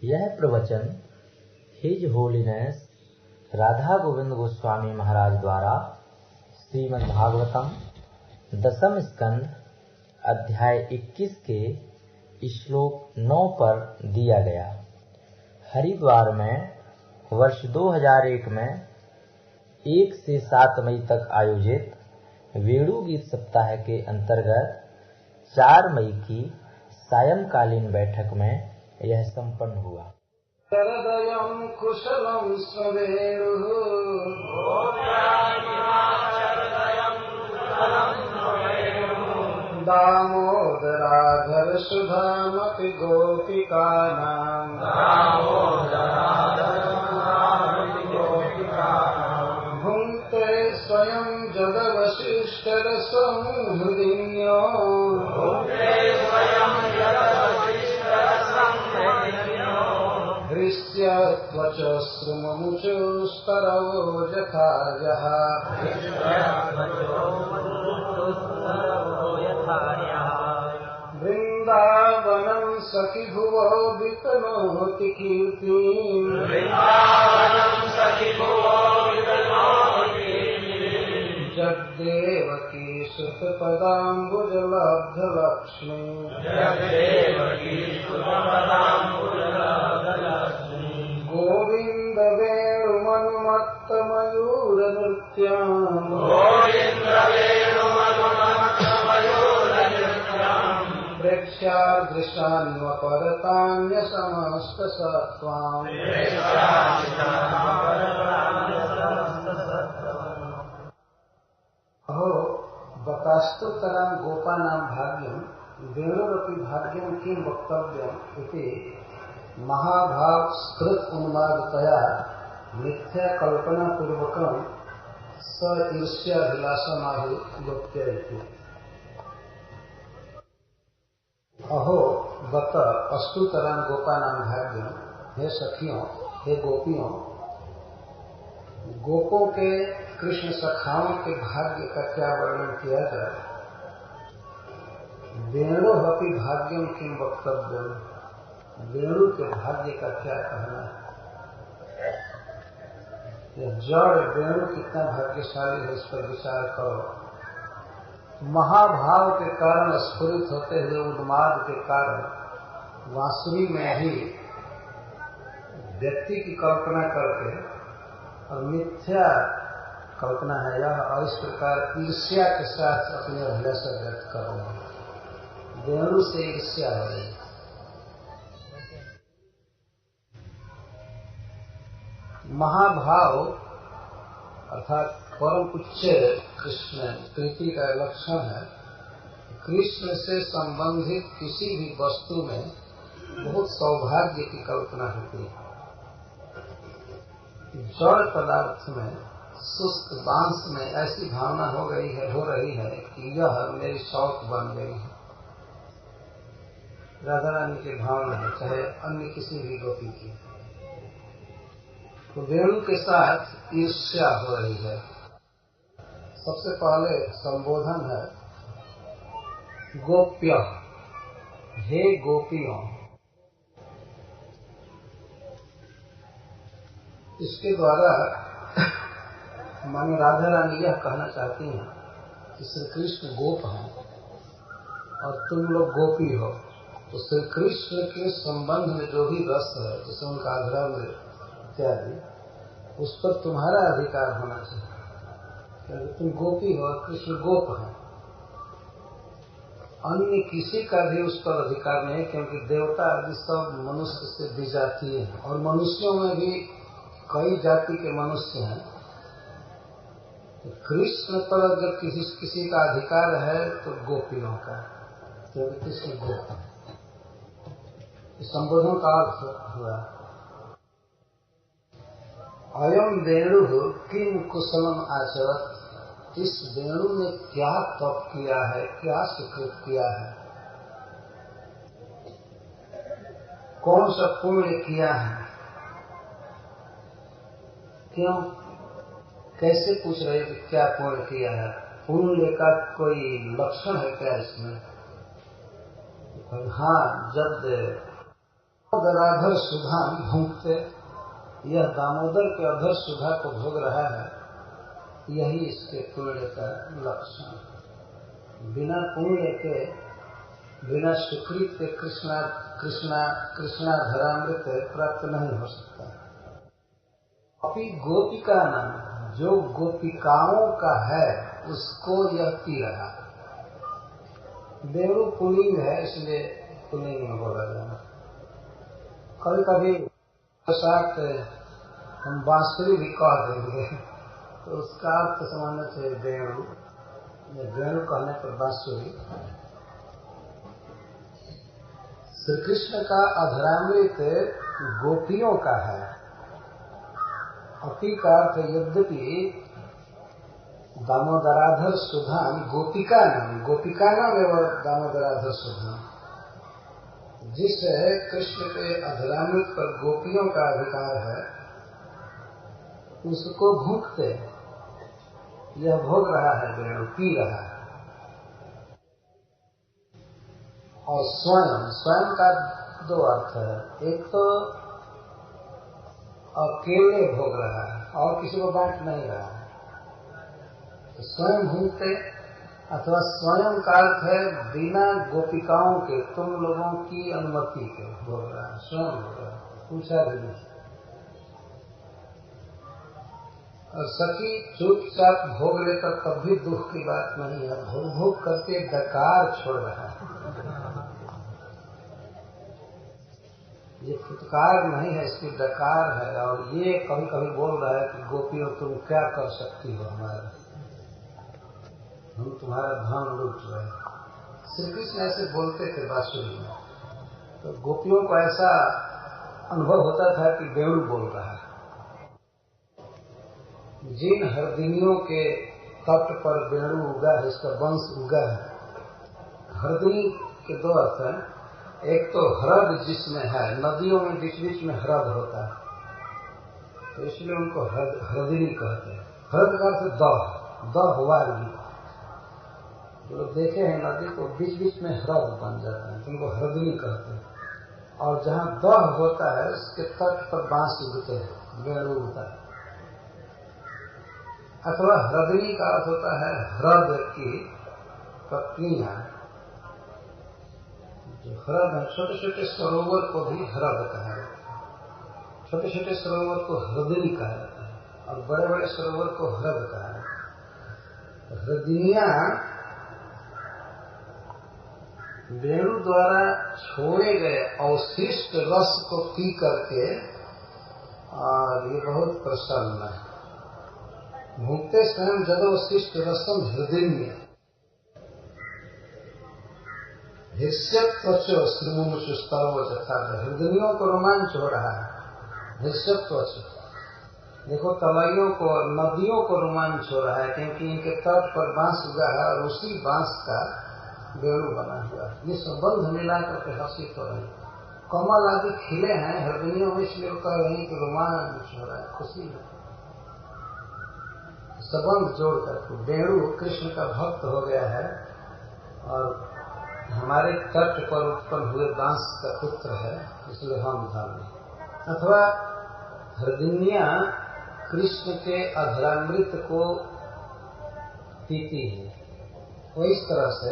यह प्रवचन his holiness Radha Govind Goswami महाराज द्वारा श्रीमद् भागवतम दसम स्कंद अध्याय 21 के श्लोक 9 पर दिया गया। हरिद्वार में वर्ष 2001 में 1 से 7 मई तक आयोजित वेणु गीत सप्ताह के अंतर्गत 4 मई की सायंकालीन बैठक में यह संपन्न हुआ। शरदयं कुशलं स्वेणुः दामोदराधर सुधामपि गोपिकानां भुङ्क्ते स्वयं जगवशिष्टरसं हृदिन्यो त्वचश्रुममुचुस्तरवो यथा यः वृन्दावनं सखि भुवो वितनोति कीर्तिम् जगदेवकी सुतपदाम्बुजलब्धलक्ष्मी गोविन्द वेणुमनुमत्तमयूरनृत्यम् प्रेक्ष्यादृशान्वपरतान्यसमस्तसत्त्वाम् अहो बकास्तुतरां गोपानां भाग्यं वेणुरपि भाग्यं किं वक्तव्यम् इति महाभाव स्कृत उन्मादतया मिथ्या कल्पना पूर्वकं स ईर्ष्याभिलाषमाहु गोप्यैति। अहो बत अस्तुतरां गोपानां भाग्यम, हे सखियों, हे गोपियों, गोपों के कृष्ण सखाओं के भाग्य का क्या वर्णन किया जाए। वेणुरपि भाग्यम किं वक्तव्यम, वेणु के भाग्य का क्या कहना है। यह जड़ वेणु कितना भाग्यशाली है, इस पर विचार करो। महाभाव के कारण स्फुरित होते हुए उन्माद के कारण वांसुरी में ही व्यक्ति की कल्पना करके और मिथ्या कल्पना है यह, और इस प्रकार ईर्ष्या के साथ अपनी अभिलाषा व्यक्त कर रहे हैं। वेणु से ईर्ष्या हो रही है। महाभाव अर्थात परम उच्च कृष्ण प्रीति का लक्षण है। कृष्ण से संबंधित किसी भी वस्तु में बहुत सौभाग्य की कल्पना होती है। जड़ पदार्थ में, शुष्क बांस में ऐसी भावना हो रही है कि यह मेरी शौक बन गई है। राधा रानी की भावना है, चाहे अन्य किसी भी गोपी की। तो वेणु के साथ ईर्ष्या हो रही है। सबसे पहले संबोधन है गोप्य, हे गोपियों। इसके द्वारा मानो राधा रानी यह कहना चाहती हैं कि श्री कृष्ण गोप हैं और तुम लोग गोपी हो। तो श्री कृष्ण के संबंध में जो भी रस है, जैसे उनका आग्रह इत्यादि, उस पर तुम्हारा अधिकार होना चाहिए, क्योंकि तुम गोपी हो और कृष्ण गोप है। अन्य किसी का भी उस पर अधिकार नहीं, क्योंकि देवता आदि सब मनुष्य से विजातीय हैं और मनुष्यों में भी कई जाति के मनुष्य हैं। तो कृष्ण पर जब किसी का अधिकार है तो गोपियों का, क्योंकि कृष्ण गोप है। संबोधन का अर्थ हुआ अयम वेणु किम कुशलम आचरत। इस वेणु ने क्या तप किया है, क्या सुकृत किया है, कौन सा पुण्य किया है। क्यों, कैसे पूछ रहे कि क्या पुण्य किया है। पुण्य का कोई लक्षण है क्या इसमें? हाँ, जब दामोदराधर सुधा भूंगते, यह दामोदर के अधर सुधा को भोग रहा है, यही इसके पुण्य का लक्षण। बिना पुण्य के, बिना सुकृत के कृष्णाधरामृत प्राप्त नहीं हो सकता। अभी गोपिका नाम, जो गोपिकाओं का है उसको यह पी रहा। बेणु पुलिंग है, इसलिए पुलिंग में बोला जाना। कभी कभी साथ हम बांसुरी भी कह देंगे तो उसका अर्थ समझना चाहिए बेणु। बेणु कहने पर बांसुरी। श्री कृष्ण का अधरामृत गोपियों का है। अपी का अर्थ यद्यपि दामोदराधर सुधाम गोपिका नाम एवं दामोदराधर सुधाम, जिस कृष्ण के अधरामृत पर गोपियों का अधिकार है, उसको भूखते यह भोग रहा है, बेणु पी रहा है। और स्वयं का दो अर्थ है। एक तो अकेले भोग रहा है और किसी को बांट नहीं रहा है, तो स्वयं भूखते, अथवा स्वयं का अर्थ है बिना गोपिकाओं के, तुम लोगों की अनुमति के भोग रहा है, स्वयं भोग रहा है, पूछा भी नहीं। और सखी चुपचाप भोग लेकर तब भी दुख की बात नहीं है, भोग करके डकार छोड़ रहा है। ये फुटकार नहीं है, इसकी डकार है। और ये कभी कभी बोल रहा है कि गोपियों तुम क्या कर सकती हो, हमारा हम तुम्हारा धन लूट रहे हैं। श्री कृष्ण ऐसे बोलते थे बांसुरी में, तो गोपियों को ऐसा अनुभव होता था कि बेणु बोल रहा है। जिन हरदिनियों के तट पर बेणु उगा है, इसका वंश उगा है। हरदिनी के दो अर्थ हैं। एक तो ह्रद जिसमें है, नदियों में बीच बीच में ह्रद होता है, तो इसलिए उनको हरदिनी कहते हैं। ह्रद का अर्थ दह वाली। जो लोग देखे हैं नदी को बीच बीच में ह्रद बन जाता है, तो उनको हरदिनी कहते हैं। और जहाँ दह होता है उसके तट पर बांस उगते हैं, बेणु उगता है। अथवा हरदिनी का अर्थ होता है ह्रद की पत्नियां। जो ह्रद है, छोटे छोटे सरोवर को भी ह्रद कहा जाता है। छोटे छोटे सरोवर को हृदयी कहा जाता है और बड़े बड़े सरोवर को ह्रद कहा जाता है। हृदयियां वेणु द्वारा छोड़े गए अवशिष्ट रस को पी करके, और ये बहुत प्रसन्न है। भूखते स्वयं जदवशिष्ट रसम हृदय में हिस्यत्वचो श्रीमुमुषुस्तव जथा, हृदयों को रोमांच हो रहा है। हिस्यत्वच, देखो तवाइयों को, नदियों को रोमांच हो रहा है, क्योंकि इनके तट पर बांस उगा है और उसी बांस का बेणु बना हुआ है। ये संबंध मिलाकर के हर्षित हो रहे हैं। कमल आदि खिले हैं हृदयों में, इसलिए कह रहे हैं कि रोमांच हो रहा है, खुशी है। संबंध जोड़कर बेणु कृष्ण का भक्त हो गया है और हमारे तट पर उत्पन्न हुए बांस का पुत्र है, इसलिए हम धन्य। अथवा हृदयियां कृष्ण के अधरामृत को पीती है। वो इस तरह से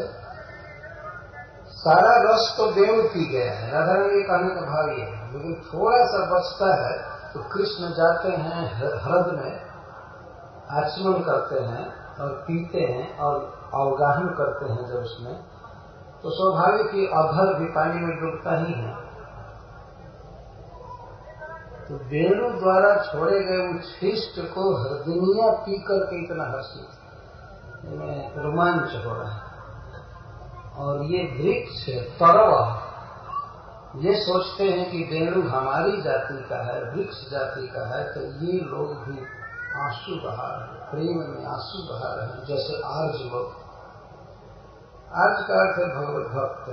सारा रस तो बेणु पी गया है, राधा रानी कहने का भाव ये है, लेकिन थोड़ा सा बचता है तो कृष्ण जाते हैं ह्रद में, आचमन करते हैं और पीते हैं और अवगाहन करते हैं। जब उसमें तो स्वाभाविक ही अधर भी पानी में डूबता ही है। तो वेणु द्वारा छोड़े गए उच्छिष्ट को हृदयियां पी करके इतना हर्षित, रोमांच हो रहा है। और ये वृक्ष तरवा ये सोचते हैं कि वेणु हमारी जाति का है, वृक्ष जाति का है, तो ये लोग भी आंसू बहा रहे, प्रेम में आंसू बहा रहे हैं, जैसे आर्ज लोग। आर्ज का अर्थ है भगवत भक्त।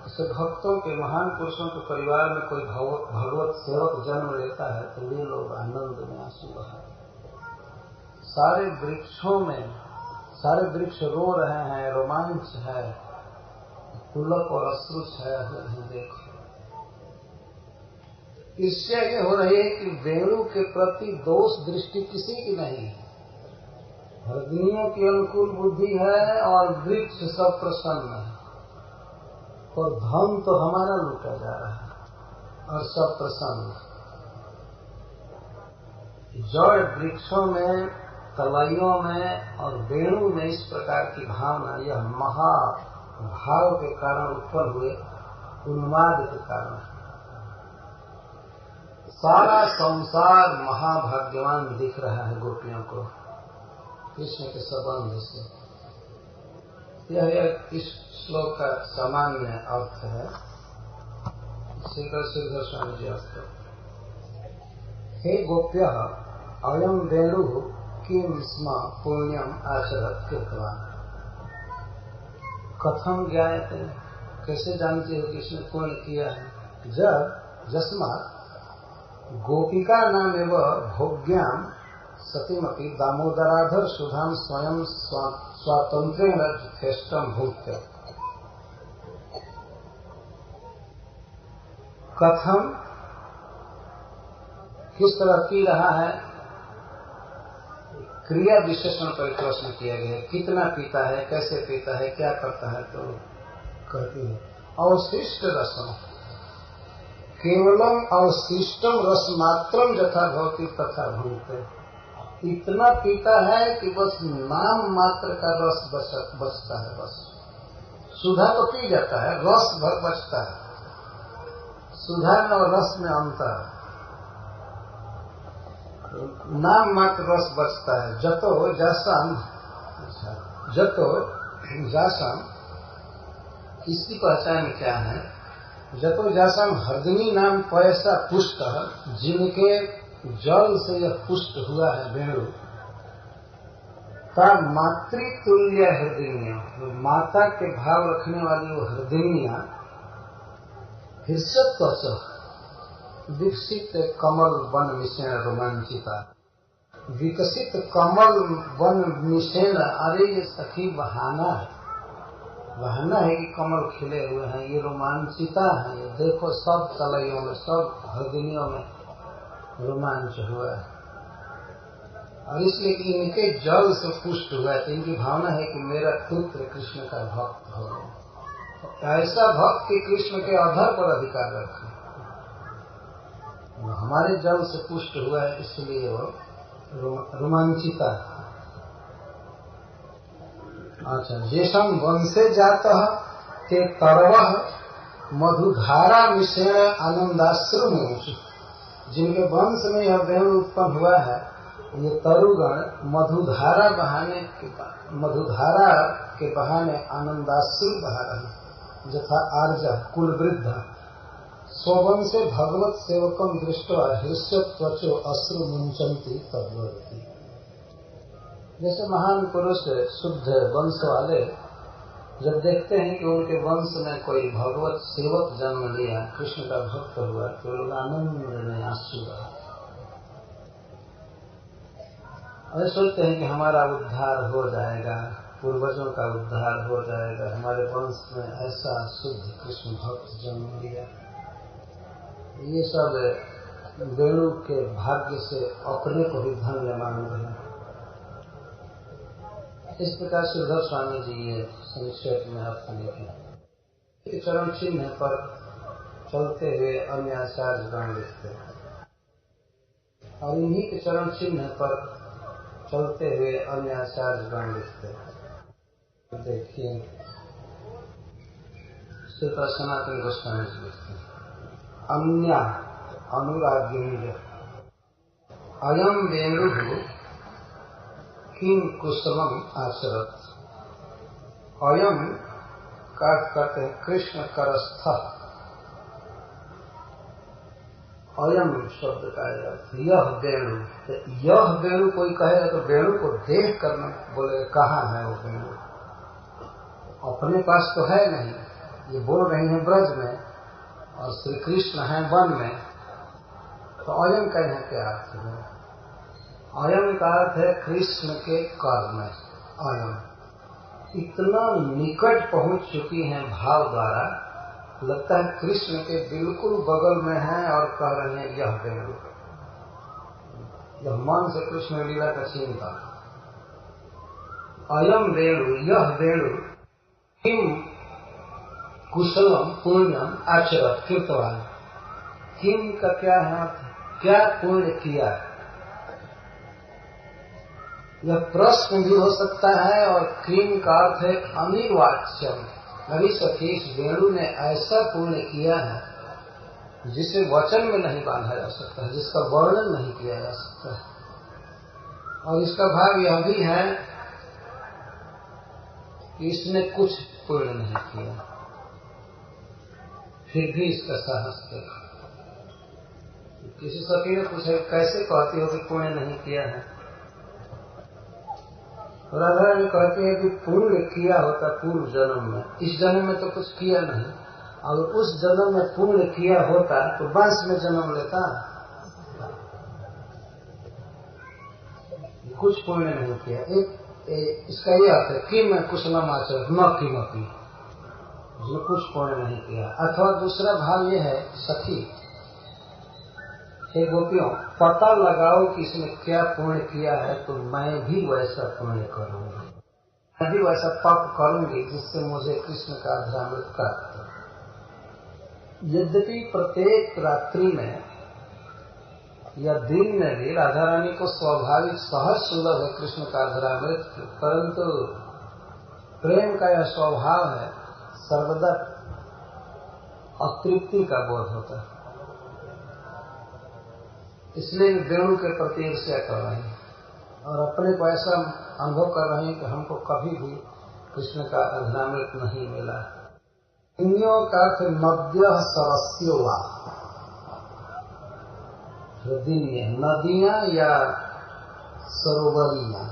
जैसे भक्तों के, महान पुरुषों के परिवार में कोई भगवत सेवक जन्म लेता है तो वे लोग आनंद में आंसू बहा रहे। सारे वृक्षों में सारे वृक्ष रो रहे हैं, रोमांच है, पुलक और अश्रु छाया हुए हैं। देखो ईर्ष्या ये हो रही है कि वेणु के प्रति दोष दृष्टि किसी की नहीं है। हरदिनियों की अनुकूल बुद्धि है और वृक्ष सब प्रसन्न है, और धन तो हमारा लूटा जा रहा है और सब प्रसन्न। जड़ वृक्षों में, तलैयों में और वेणु में इस प्रकार की भावना, यह महाभाव के कारण उत्पन्न हुए उन्माद के कारण। सारा संसार महाभाग्यवान दिख रहा है गोपियों को कृष्ण के संबंध से। यह इस श्लोक का सामान्य अर्थ है। श्रीधर स्वामी जी अर्थ। हे गोप्य अयम वेणु किम स्म पुण्यम आचरत कृतवान। कथम ज्ञायते, कैसे जानते हो कि इसने पुण्य किया है। जब जस्मात् गोपिका नाम एवं भोग्याम सतीमपि दामोदराधर सुधाम स्वयं स्वातंत्र्येण यथेष्टम भूत्य। कथम किस तरह पी रहा है, क्रिया विशेषण पर प्रश्न किया गया। कितना पीता है, कैसे पीता है, क्या करता है, तो कहती है अवशिष्ट रसम, केवलम अवशिष्टम रस मात्रम यथा भवति तथा भूते। इतना पीता है कि बस नाम मात्र का रस बचता है। बस सुधा तो पी जाता है, रस भर बचता है। सुधा और रस में अंतर, नाम मात्र रस बचता है। जतो जासम इसकी पहचान क्या है। जतो जासम हरदिनी नाम पैसा पुष्ट, जिनके जल से यह पुष्ट हुआ है वेणु, तब मातृतुल्य हृदयनिया, माता के भाव रखने वाली वो हृदयनिया, हृष्यत्वच विकसित कमल वन मिश्रण रोमांचिता। विकसित कमल वन मिश्रण, अरे ये सखी बहाना है, बहाना है कि कमल खिले हुए हैं, ये रोमांचिता है। ये देखो सब तलैयों में, सब हृदयों में रोमांच हुआ है। और इसलिए कि इनके जल से पुष्ट हुआ है, तो इनकी भावना है कि मेरा पुत्र कृष्ण का भक्त हो। ऐसा भक्त कि कृष्ण के आधार पर अधिकार रखे, हमारे जल से पुष्ट हुआ है, इसलिए वो रोमांचिता है। अच्छा, जेषम वंशे जातः ते तरवः मधुधारा मिश्रण आनंदाश्रु में, जिनके वंश में यह वेणु उत्पन्न हुआ है, ये तरुगण मधुधारा के बहाने आनंदाश्रु बहा रहे। यथा आर्ज कुलवृद्ध स्ववन से भगवत सेवकम दृष्टवा हृष्यत्वचो अश्रु मुंचन्ति तद्वति। जैसे महान पुरुष शुद्ध वंश वाले जब देखते हैं कि उनके वंश में कोई भगवत सेवक जन्म लिया, कृष्ण का भक्त हुआ, तो लोग आनंद में आंसू रहा। और सोचते हैं कि हमारा उद्धार हो जाएगा, पूर्वजों का उद्धार हो जाएगा, हमारे वंश में ऐसा शुद्ध कृष्ण भक्त जन्म लिया। ये सब वेणु के भाग्य से अपने को भी धन्य मान रहे हैं। इस प्रकार श्रीधर स्वामी जी ये संक्षेप में अर्थ लिखे। चरण चिन्ह पर चलते हुए अन्य आचार्य गण लिखते हैं, और इन्हीं के चरण चिन्ह पर चलते हुए अन्य आचार्य गण लिखते हैं। देखिए श्री सनातन गोस्वामी जी लिखते हैं, अन्य अनुराग्य अयम वेणु किम कुसुमम आचरत। अयम का कहते हैं कृष्ण करस्थ। अयम शब्द का अर्थ यह वेणु। यह वेणु कोई कहेगा तो वेणु को देख कर बोले कहाँ है वो वेणु, अपने पास तो है नहीं। ये बोल रही हैं ब्रज में और श्री कृष्ण हैं वन में, तो अयम का यहाँ क्या अर्थ है। अयम का अर्थ है कृष्ण के कर में। अयम इतना निकट पहुंच चुकी हैं भाव द्वारा लगता है कृष्ण के बिल्कुल बगल में है और कह रहे हैं यह वेणु। जब मन से कृष्ण लीला का चिंतन, अयम वेणु, यह वेणु किम कुशलम पुण्यम आचरत कृतवान। किम का क्या है, क्या पुण्य किया। यह प्रश्न भी हो सकता है और किम का अर्थ है अनिर्वाच्यम। नहीं सके इस वेणु ने ऐसा पुण्य किया है जिसे वचन में नहीं बांधा जा सकता है, जिसका वर्णन नहीं किया जा सकता है। और इसका भाव यह भी है कि इसने कुछ पुण्य नहीं किया, फिर भी इसका साहस देखा। किसी सखी ने पूछा कैसे कहती हो कि पुण्य नहीं किया है। राधा रानी कहती है कि पुण्य किया होता पूर्व जन्म में, इस जन्म में तो कुछ किया नहीं। अगर उस जन्म में पुण्य किया होता तो वंश में जन्म लेता। कुछ पुण्य नहीं किया। इसका यह अर्थ है कि मैं कुशलम आचर न कीमती, जो कुछ पुण्य नहीं किया। अथवा दूसरा भाव यह है, सखी हे गोपियों, पता लगाओ कि इसने क्या पुण्य किया है तो मैं भी वैसा पुण्य करूंगी, मैं भी वैसा पाप करूंगी जिससे मुझे कृष्ण का अधरामृत प्राप्त हो। यद्यपि प्रत्येक रात्रि में या दिन में भी राधा रानी को स्वाभाविक सहज सुलभ है कृष्ण का अधरामृत, परंतु प्रेम का यह स्वभाव है सर्वदा अतृप्ति का बोध होता है। इसलिए वेणु के प्रति ईर्ष्या कर रहे हैं और अपने को ऐसा अनुभव कर रहे हैं कि हमको कभी भी कृष्ण का अधरामृत नहीं मिला। इंद्रियों का अर्थ नद्य सरस्यो वा, नदियां या सरोवरियां,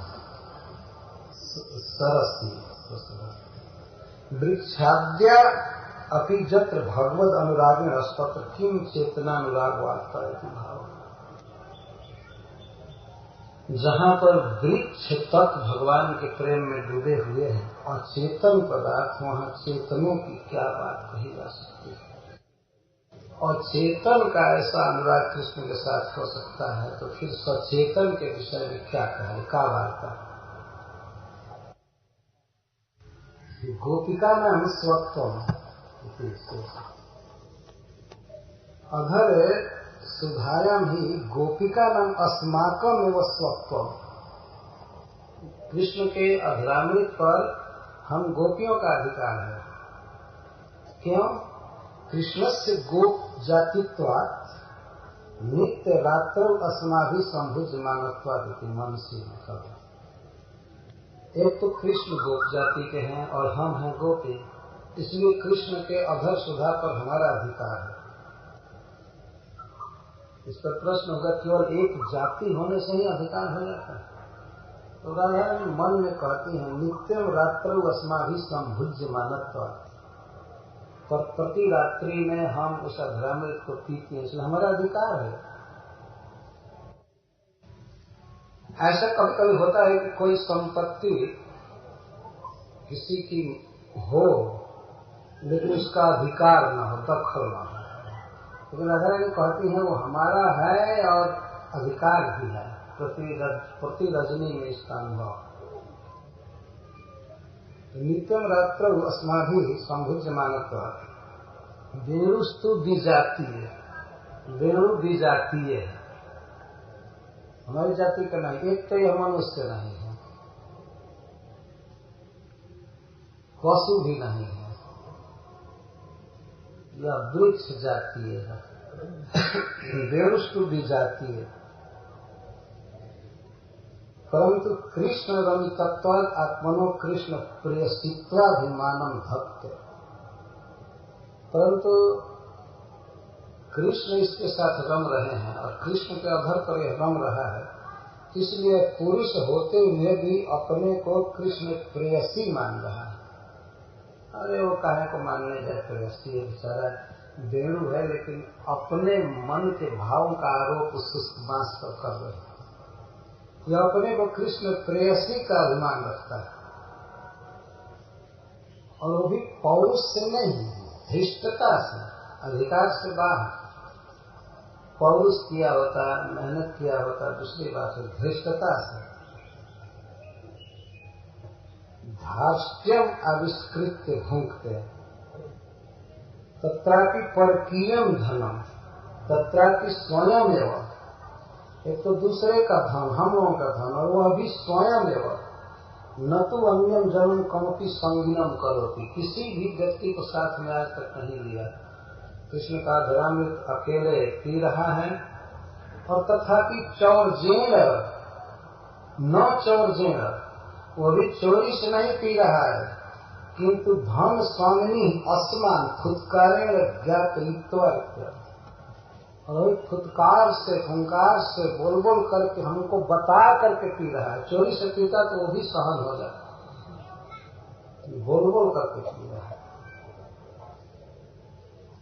सरसी। वृक्षाद्या अपि जत्र भगवद अनुराग में अस्पत्र किम चेतना अनुराग वार्ता भाव। जहाँ पर वृक्ष तक भगवान के प्रेम में डूबे हुए हैं और चेतन पदार्थ, वहाँ चेतनों की क्या बात कही जा सकती है। और चेतन का ऐसा अनुराग कृष्ण के साथ हो सकता है तो फिर सचेतन के विषय में क्या कहें, क्या वार्ता। गोपिका नाम स्वत्वम, अधर सुधायाम ही गोपिका नाम अस्माकम एवं स्वत्वम। कृष्ण के अधरामृत पर हम गोपियों का अधिकार है। क्यों? कृष्ण से गोप जातित्वात् नित्य रात्र अस्माभि संभुज मानत्वादिति मनसी। एक तो कृष्ण गोप जाति के हैं और हम हैं गोपी, इसलिए कृष्ण के अधर सुधा पर हमारा अधिकार है। इस पर प्रश्न होगा केवल एक जाति होने से ही अधिकार हो जाता है? तो राधा रानी मन में कहती हैं नित्यम रात्रौ अस्माभि संभुज्य मानत्वात्, पर प्रति रात्रि में हम उस अधरामृत को पीते हैं, इसलिए हमारा अधिकार है। ऐसा कभी कभी होता है कि कोई संपत्ति किसी की हो लेकिन उसका अधिकार न हो, दखल न हो, लेकिन राधा रानी कहती है वो हमारा है और अधिकार भी है। प्रति रजनी में इसका अनुभव। नित्यम रात्र अस्माभि संभुज्य मानत्वात् वेणुस्तु विजातीय, वेणु विजातीय है, हमारी जाति का नहीं। एक तो यह मनुष्य नहीं है, पशु भी नहीं है, यह वृक्ष जातीय है। वेणुस्तु विजातीय, परंतु कृष्ण रमितत्वात् आत्मनो कृष्ण प्रेयसित्वाभिमानम भक्त। परंतु कृष्ण इसके साथ रम रहे हैं और कृष्ण के अधर पर यह रम रहा है, इसलिए पुरुष होते हुए भी अपने को कृष्ण प्रेयसी मान रहा है। अरे वो काहे को मानने जाए प्रेयसी, बेचारा वेणु है लेकिन अपने मन के भावों का आरोप उस बांस पर कर रहे हैं। यह अपने को कृष्ण प्रेयसी का अभिमान रखता है और वो भी पौरुष से नहीं, धृष्टता से, अधिकार से बाहर। पौरुष किया होता, मेहनत किया होता, दूसरी बात है धृष्टता से। धार्ष्ट्यम आविष्कृत्य भुंक्ते तत्रापि परकीयम धनम तत्रापि स्वयं एवं। एक तो दूसरे का धन, हम लोगों का धन, और वह भी स्वयं एवं। न तो अन्यम जन्म कमपि संगिनम करोति, किसी भी व्यक्ति को साथ में आज तक नहीं लिया। कृष्ण का धरामृत अकेले पी रहा है, और तथापि चौरजेण न चौरजेण, वो भी चोरी से नहीं पी रहा है, किंतु धन स्वामिनी असमान फुत्कारेण ज्ञातयित्वा, और फुत्कार से फंकार से बोल बोल करके हमको बता करके पी रहा है। चोरी से पीता तो वो भी सहन हो जाता, बोल बोल करके पी रहा है।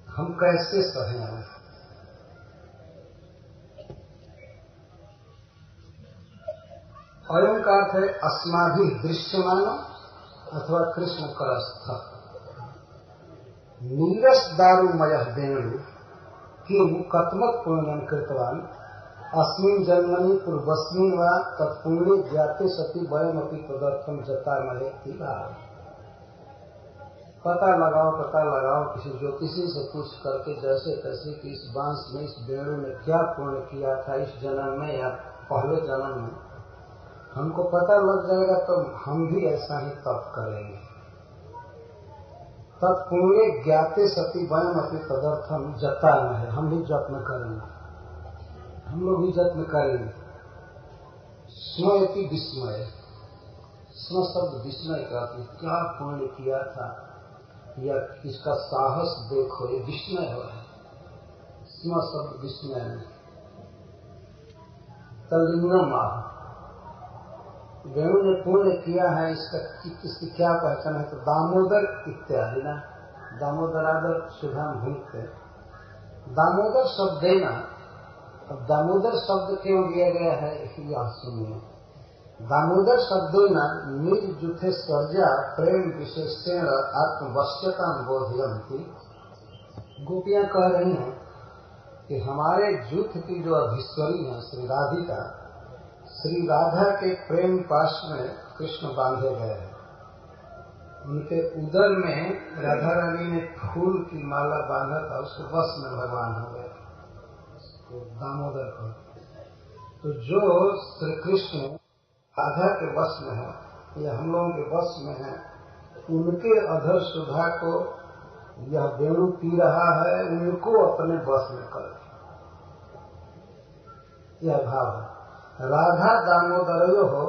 हम कैसे सहें? अयम का अर्थ है अस्माभि दृश्यमान अथवा कृष्ण करस्थ। नीरस दारुमय वेणु किम कथमक पुण्यम कृतवान अस्मिन् जन्मनि पूर्वस्मिन् वा तत्पुण्ये ज्ञाते सति वयमपि तदर्थम जतामहे तिला। पता लगाओ किसी ज्योतिषी से पूछ करके जैसे तैसे कि इस बांस में, इस वेणु में क्या पुण्य किया था इस जन्म में या पहले जन्म में, हमको पता लग जाएगा तो हम भी ऐसा ही तप करेंगे। तत्पुण्य ज्ञाते सती वयम अपनी तदर्थम जताना है, हम भी जत्न करेंगे, हम लोग भी जत्न करेंगे। स्मयति विस्मय, स्म शब्द विस्मय का, क्या पुण्य किया था या इसका साहस देखो, ये विस्मय हो है। स्म शब्द विस्मय में तल्लिंगम आह, वेणु ने पुण्य किया है, इसकी क्या पहचान है? तो दामोदर इत्यादि ना, दामोदरादर सुधाम भूखते। दामोदर शब्द देना, अब दामोदर शब्द क्यों दिया गया है यह सुनिए। दामोदर शब्दों न निज जुथे सर्जा प्रेम विशेषण आत्मवश्यता बोधयंती। गोपियां कह रही हैं कि हमारे जुथ की जो अधीश्वरी है श्री राधिका, श्री राधा के प्रेम पाश में कृष्ण बांधे गए हैं। उनके उदर में राधा रानी ने फूल की माला बांधा था, उसके वश में भगवान हो गए तो दामोदर को। तो जो श्री कृष्ण राधा के वश में है या हम लोगों के वश में है, उनके अधर सुधा को यह वेणु पी रहा है, उनको अपने वश में कर, यह भाव है। राधा दामोदरयो हो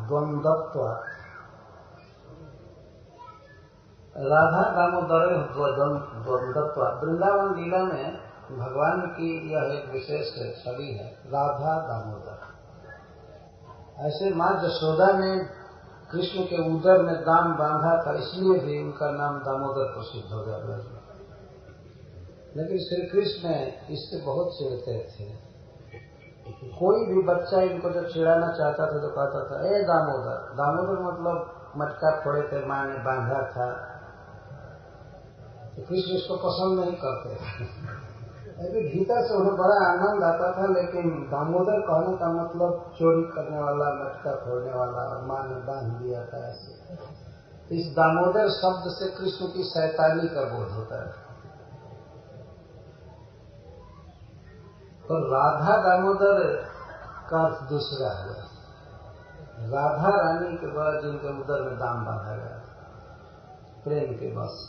द्वंद्वत्व, राधा दामोदर द्वंद्वत्व। वृंदावन लीला में भगवान की यह एक विशेष छवि है, राधा दामोदर। ऐसे माँ जशोदा ने कृष्ण के उदर में दाम बांधा था, इसलिए भी उनका नाम दामोदर प्रसिद्ध हो गया। लेकिन श्री कृष्ण इससे बहुत चिढ़ते थे। कोई भी बच्चा इनको जब चिढ़ाना चाहता था तो कहता था ए दामोदर। दामोदर मतलब मटका फोड़े थे, माँ ने बांधा था। तो कृष्ण इसको पसंद नहीं करते थे। भीतर से उन्हें बड़ा आनंद आता था, लेकिन दामोदर कहने का मतलब चोरी करने वाला, मटका फोड़ने वाला, और माँ ने बांध दिया था ऐसे। इस दामोदर शब्द से कृष्ण की शैतानी का बोध होता है। तो राधा दामोदर का अर्थ दूसरा है। राधा रानी के द्वारा जिनके उदर में दाम बांधा गया प्रेम के बस।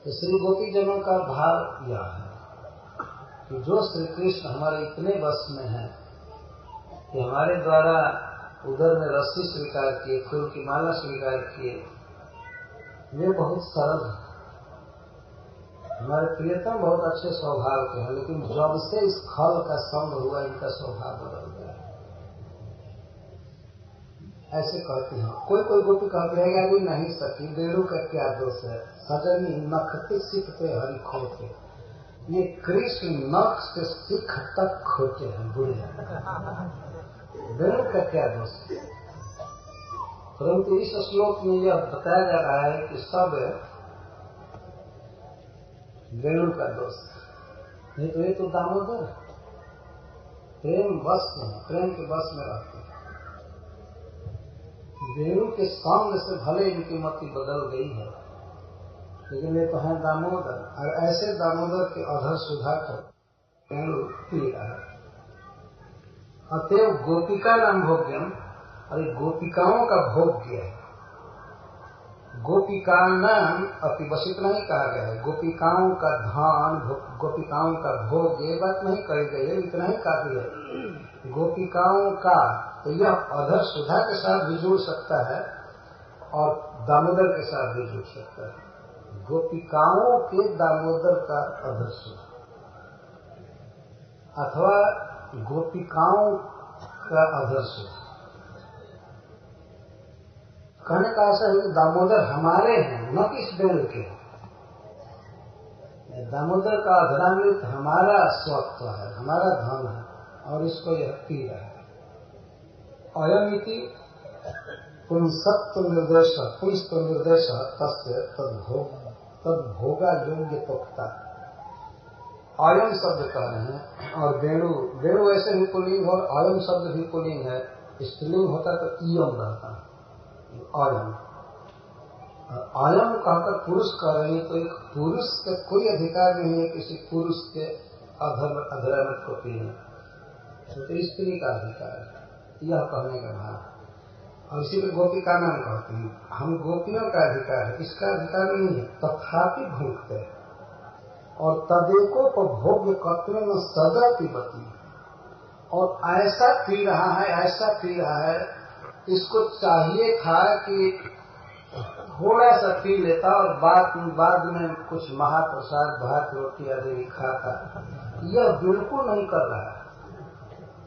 तो श्री गोपी जनों का भाव यह है कि जो श्री कृष्ण हमारे इतने बस में है कि हमारे द्वारा उदर में रस्सी स्वीकार किए, फूल की माला स्वीकार किए, ये बहुत सरल है। हमारे प्रियतम बहुत अच्छे स्वभाव के हैं, लेकिन जब से इस खल का संग हुआ इनका स्वभाव बदल गया। ऐसे कहती हैं, कोई कोई गोपी कहती है यार नहीं सकी, वेणु का क्या दोष है, सजनी नखते सीखते हरि खोते। ये कृष्ण नख से सिख तक खोते हैं बुरे। वेणु का क्या दोष है? परंतु इस श्लोक में यह बताया जा रहा है कि सब वेणु का दोष नहीं तो ये तो दामोदर प्रेम बस में, प्रेम के बस में रहते हैं। वेणु के संग से भले इनकी मति बदल गई है, लेकिन ये तो है दामोदर, और ऐसे दामोदर के अधर सुधा को वेणु पी रहा है। अतएव गोपिका नाम भोग्यम, और ये गोपिकाओं का भोग्य है। गोपिका नाम अपि, बस इतना ही कहा गया है। गोपिकाओं का धान, गोपिकाओं का भोग, ये बात नहीं कही गई है, इतना ही काफी है। गोपिकाओं का, तो यह अधर सुधा के साथ भी जुड़ सकता है और दामोदर के साथ भी जुड़ सकता है। गोपिकाओं के दामोदर का अधर सुधा, अथवा गोपिकाओं का अधर सुधा। कहने का आशा है कि दामोदर हमारे हैं, न कि इस वेणु के। दामोदर का अधरामृत हमारा स्वत्व है, हमारा धन है, और इसको यह पी रहा है। अयमिति पुंसत्व निर्देश, पुंसत्व निर्देश तस्य तद्भोगा योग्य तोक्ता। अयम शब्द कह रहे हैं, और वेणु, वेणु ऐसे भी पुल्लिंग और अयम शब्द भी पुल्लिंग है। स्त्रीलिंग होता तो इयम रहता है, अयम। अयम कहकर पुरुष कह रहे हैं, तो एक पुरुष का कोई अधिकार नहीं है किसी पुरुष के अधरामृत को पीने, तो स्त्री का अधिकार है, यह कहने का भाव। और इसी को गोपिका नाम कहते हैं। हम गोपियों का अधिकार है, इसका अधिकार नहीं है, तथापि भूखते हैं। और तदेकोपभोग्य कत्व में सदा पीबती, और ऐसा पी रहा है, ऐसा पी रहा है, इसको चाहिए था कि थोड़ा सा पी लेता और बाद में कुछ महाप्रसाद, भात, रोटी आदि खाता। यह बिल्कुल नहीं कर रहा है,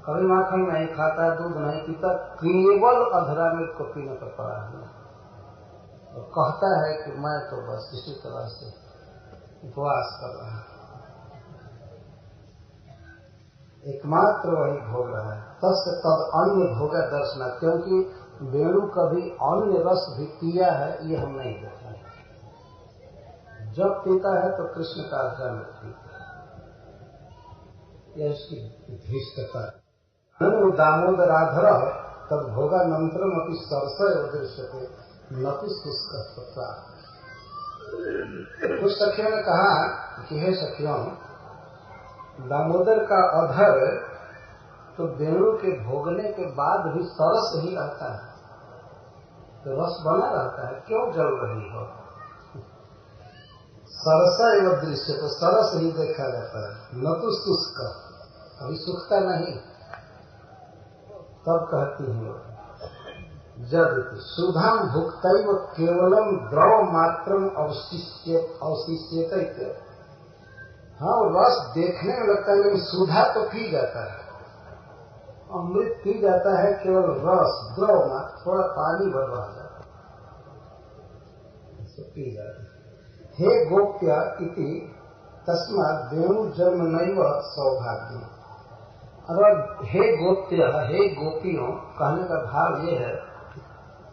कभी माखन नहीं खाता, दूध नहीं पीता, केवल अधरामृत को पीने पर पड़ा है। और कहता है कि मैं तो बस इसी तरह से उपवास कर रहा है, एकमात्र वही भोग रहा है। तस्य तब अन्य भोगा दर्शना, क्योंकि वेणु कभी अन्य रस भी पिया है ये हम नहीं देखा है। जब पीता है तो कृष्ण का अधरामृत पीता है, यह इसकी धीष्टता है। दामोदराधर तब भोगा नंतरम अपनी सरसय दृश्यते नपि शुष्क। कुछ सखियों ने कहा कि हे सखियों, दामोदर का अधर तो वेणु के भोगने के बाद भी सरस ही रहता है, तो रस बना रहता है, क्यों जल रही हो? सरसा एवं दृश्य, तो सरस ही देखा जाता है, न तो शुष्क, अभी सूखता नहीं। तब कहती हूँ जब सुधाम भुक्तैव केवलम द्रव मात्रम अवशिष्यते। हाँ, रस देखने में लगता है, लेकिन सुधा तो पी जाता है, अमृत पी जाता है, केवल रस द्रव मात्र, थोड़ा पानी भर रह जाता है, पी जाता है। हे गोप्य इति तस्मात् वेणु जन्म नैव सौभाग्य। अगर हे गोप्य, हे गोपियों, कहने का भाव ये है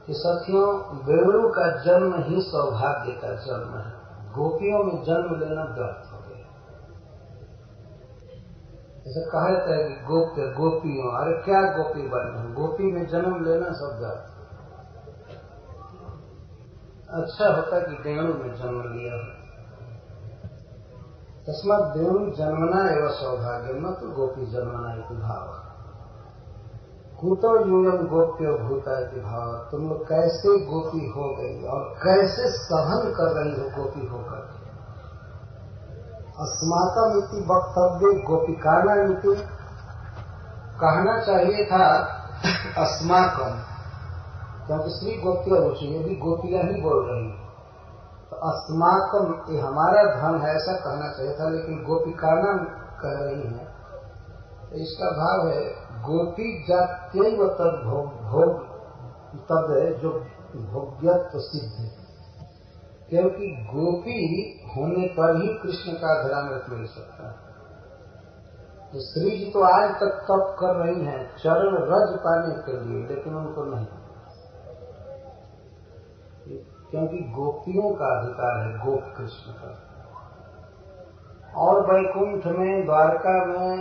कि सखियों, वेणु का जन्म ही सौभाग्य का जन्म है, गोपियों में जन्म लेना व्यर्थ हो गया। ऐसा कहा जाता है कि गोप्य गोपियों, अरे क्या गोपी बने, गोपी में जन्म लेना सब व्यर्थ। अच्छा होता कि वेणु में जन्म लिया हो। तस्मात् वेणु जन्मना एवं सौभाग्य, न तो गोपी जन्मना इति भाव। कुतो यूयम गोप्यो भूता इति भाव। तुम लोग कैसे गोपी हो गई और कैसे सहन कर रही हो गोपी होकर। अस्माकम इति वक्तव्य गोपिकाना इति, कहना चाहिए था अस्माकम, क्योंकि श्री गोपिया रुचि, ये भी गोपियां ही बोल रही है, तो अस्माकम ये हमारा धन है ऐसा कहना चाहिए था, लेकिन गोपिकाना कह रही है, तो इसका भाव है गोपी जात्यैव तद भोग तद जो भोग्यत्व सिद्ध है, क्योंकि गोपी होने पर ही कृष्ण का अधरामृत मिल सकता है। तो श्री जी तो आज तक तप कर रही हैं चरण रज पाने के लिए, लेकिन उनको नहीं, क्योंकि गोपियों का अधिकार है, गोप कृष्ण का। और वैकुंठ में, द्वारका में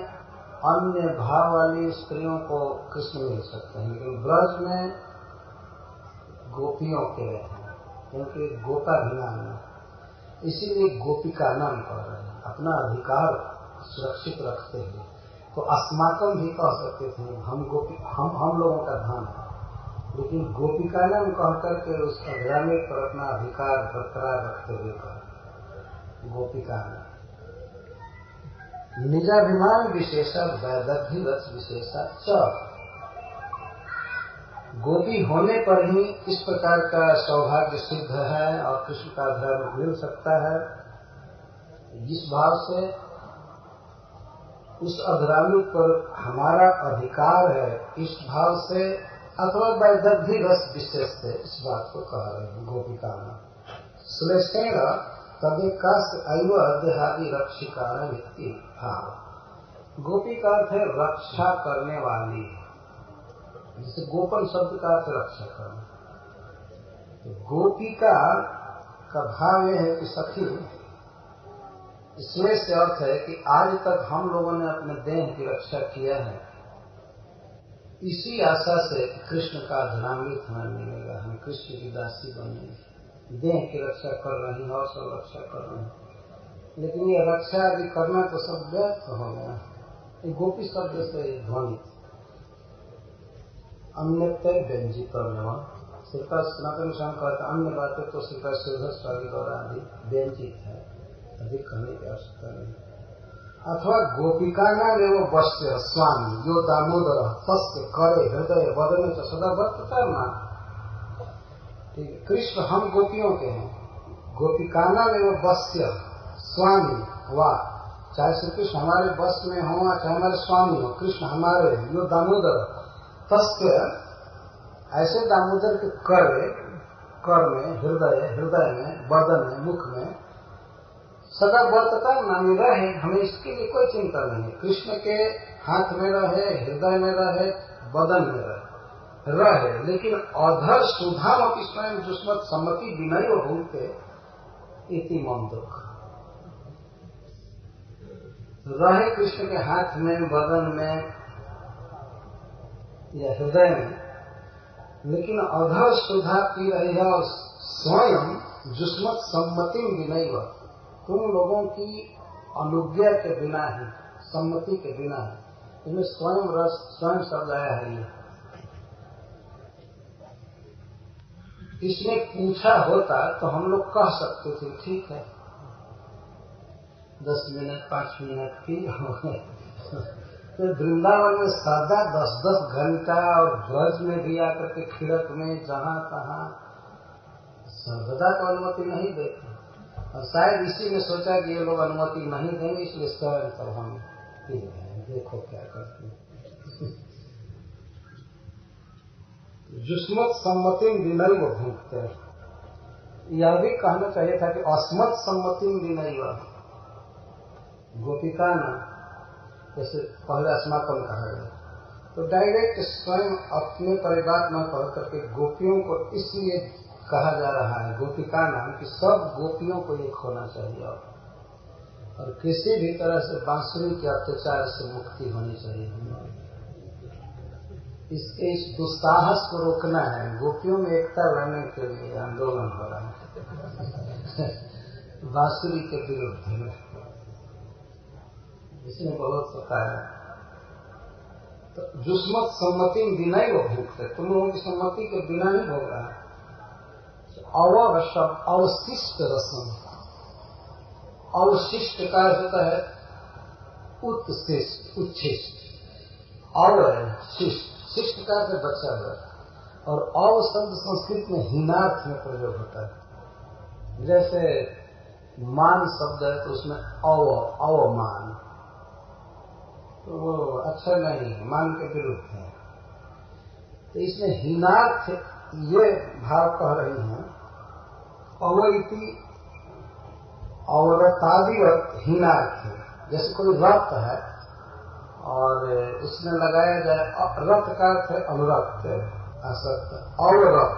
अन्य भाव वाली स्त्रियों को कृष्ण मिल सकते हैं, लेकिन ब्रज में गोपियों के हैं, क्योंकि गोपा भी नाम है, इसीलिए गोपिका नाम कह रहे हैं, अपना अधिकार सुरक्षित रखते हैं। तो अस्माकम भी कह सकते थे, हम लोगों का धाम है, लेकिन गोपिका नाम कह करके उस अग्रामी पर अपना अधिकार बरकरार रखते हुए कहा गोपिका नाम। निजाभिमान विशेषा वैदग्ध्य रस विशेषा च, गोपी होने पर ही इस प्रकार का सौभाग्य सिद्ध है और कृष्ण का धर्म मिल सकता है। इस भाव से उस अधरामी पर हमारा अधिकार है, इस भाव से अथवा वैदग्ध्य रस विशेष से इस बात को कह रहे हैं गोपिका में। श्लेषेण तदेकाश अव अध्यादि रक्षिकार व्यक्ति भाव। गोपी का अर्थ है रक्षा करने वाली, जिसे गोपन शब्द का अर्थ रक्षा करना। तो गोपिका का भाव यह है कि सखी, इसमें से अर्थ है कि आज तक हम लोगों ने अपने देह की रक्षा किया है, इसी आशा से कृष्ण का धर्मामृत हमें मिलेगा, हम कृष्ण की दासी बनेंगे। देह की रक्षा कर रहे हैं और सब रक्षा कर रहे हैं, लेकिन ये रक्षा यदि करना तो सब व्यर्थ हो गया। ये गोपी शब्द से ध्वनित अन्यत्य व्यंजित श्रीका सनातन स्वामी कहते अन्य बातें तो श्रीका श्रीधर स्वामी और आदि व्यंजित है, अधिक कहने की आवश्यकता नहीं। अथवा गोपिका नाम एवं वश्य स्वामी यो दामोदर तस्य करे हृदय वदन से सदा वर्त करना। ठीक है, कृष्ण हम गोपियों के हैं, गोपिका नाम एवं वश्य स्वामी वा, चाहे श्री कृष्ण हमारे वश में हो चाहे हमारे स्वामी हो, कृष्ण हमारे यो दामोदर तस्य, ऐसे दामोदर के कर में हृदय में वदन में मुख में सदा वर्तता नामी रहे, हमें इसके लिए कोई चिंता नहीं। कृष्ण के हाथ में रहे, हृदय में रहे, बदन में रहे, लेकिन अधर सुधाम अपनी स्वयं दुष्मत सम्मति विनय भूलते इति मम दुख। रहे कृष्ण के हाथ में, बदन में या हृदय में, लेकिन अधर सुधा पी रही है और स्वयं दुष्मत सम्मति विनय, तुम लोगों की अनुज्ञा के बिना ही, सम्मति के बिना ही, इनमें स्वयं शब्द आया है। ये इसने पूछा होता तो हम लोग कह सकते थे ठीक है 10 मिनट 5 मिनट की तो वृंदावन में सदा 10-10 घंटा और ब्रज में भी आकर के खिड़क में जहाँ तहाँ सर्वदा तो अनुमति नहीं देते, और शायद इसी में सोचा कि ये लोग अनुमति नहीं देंगे, इसलिए स्वयं तब हम देखो क्या करते हैं। जुस्मत सम्मति विनय वो भूखते हैं, यह भी कहना चाहिए था कि अस्मत सम्मति विनय गोपिका न, जैसे पहले अस्माकम कहा गया, तो डायरेक्ट स्वयं अपने परिवार न कह करके गोपियों को इसलिए कहा जा रहा है गोपिका नाम कि सब गोपियों को एक होना चाहिए और किसी भी तरह से बांसुरी के अत्याचार से मुक्ति होनी चाहिए। इस दुस्साहस को रोकना है, गोपियों में एकता लाने के लिए आंदोलन हो रहा है बांसुरी के विरुद्ध में, इसमें बहुत बताया। तो जुस्मत सम्मति बिना ही वो भूखते, तुम लोगों की सम्मति के बिना ही भोग रहा है। अवशिष्ट रसम, अवशिष्ट का होता है उत्शिष्ट, उच्छिष्ट, अवशिष्ट, शिष्ट का से बचा हुआ, और अव शब्द संस्कृत में हीनार्थ में प्रयोग होता है। जैसे मान शब्द है तो उसमें अवमान, तो वो अच्छा नहीं है, मान के विरुद्ध है। तो इसमें हीनार्थ ये भाव कह रही हैं, अवैति औरतादिवत हीनार्थ, जैसे कोई रथ है और उसमें लगाया जाए, रथ का अर्थ है अनुरक्त, असक्त, अवरत,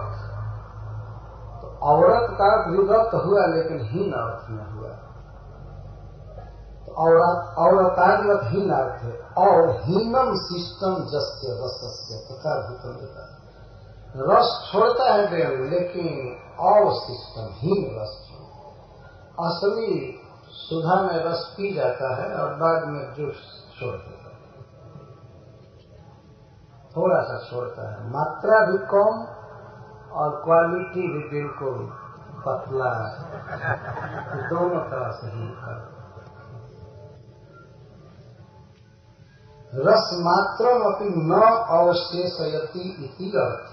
तो औरत का अर्थ विरक्त हुआ लेकिन हीन अर्थ में हुआ। तो औरतान्वत हीन अर्थ है। और हीनम सिस्टम जस्य रसस्य तथा भूतम देता है। रस छोड़ता है वेणु, लेकिन और सिस्टम हीन रस असली सुधा में रस पी जाता है और बाद में जूस छोड़ देता है, थोड़ा सा छोड़ता है, मात्रा भी कम और क्वालिटी भी बिल्कुल पतला, दोनों तरह से ही कर। रस मात्र अपनी न अवशेषयति इति अर्थ,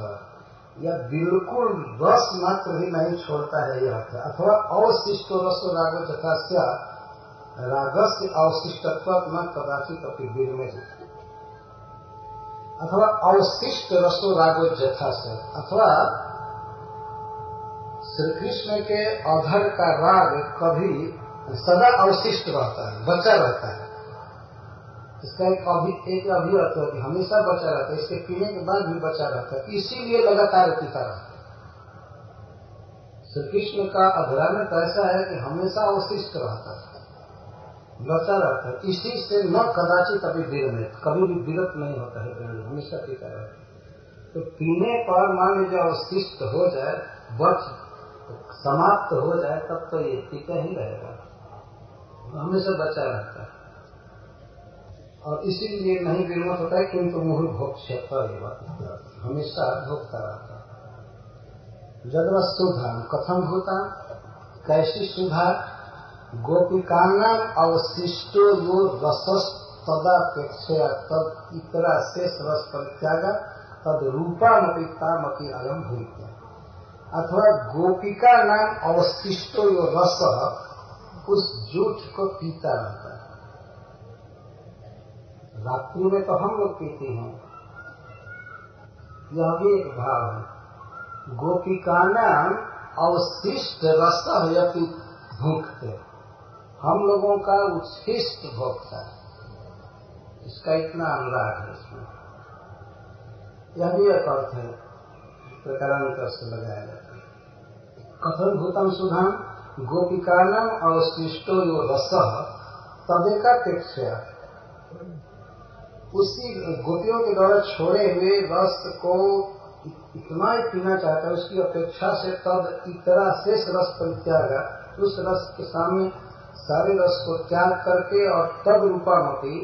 या बिल्कुल रस मात्र ही नहीं छोड़ता है यह अर्थ। अथवा अवशिष्टो रसो रागो जथास्य रागस्य अवशिष्टत्व न कदाचित अपनी विरमे, अथवा अवशिष्ट रसो रागो जथास्य, अथवा श्री कृष्ण के अधर का राग कभी सदा अवशिष्ट रहता है, बचा रहता है। इसका एक अभिअर्थ है कि हमेशा बचा रहता है, इसके पीने के बाद भी बचा रहता है, इसीलिए लगातार पीता रहता है। श्री कृष्ण का अधरामित ऐसा है कि हमेशा अवशिष्ट रहता है, बचा रहता है, इसी से न कदाचित अभी विरमित, कभी भी विरत नहीं होता है, हमेशा पीता रहता है। तो पीने पर मान लीजिए अवशिष्ट हो जाए, बच समाप्त हो जाए, तब तो ये पीता ही रहेगा, हमेशा बचा रहता है। और इसीलिए नहीं विरमत होता है, किंतु मुहुर भोक्ष्यता, ये बात हमेशा भोगता रहता है। जदव सुधा कथम होता, कैसी सुधा, गोपिकानाम अवशिष्टो यो रसस तदापेक्षा तद इतरा शेष रस परित्यागा तद रूपामपि तामपि अयम भूमिका। अथवा गोपिका नाम अवशिष्टो यो रस, उस जूठ को पीता रहता है। रात्रि में तो हम लोग पीते हैं, यह भी एक भाव है। गोपिका नाम अवशिष्ट रस यति भूखते, हम लोगों का उच्छिष्ट भोगता है, इसका इतना अनुराग है इसमें। यह भी एक अर्थ है, प्रकारांतर से लगाया जाता है। कथन भूतम सुधाम गोपिकानाम अवशिष्टो यो रस तदेकापेक्षा, उसी गोपियों के द्वारा छोड़े हुए रस को इतना ही पीना चाहता है, उसकी अपेक्षा से तद इतरा शेष रस परित्यागा, उस रस के सामने सारे रस को त्याग करके और तद रूपामति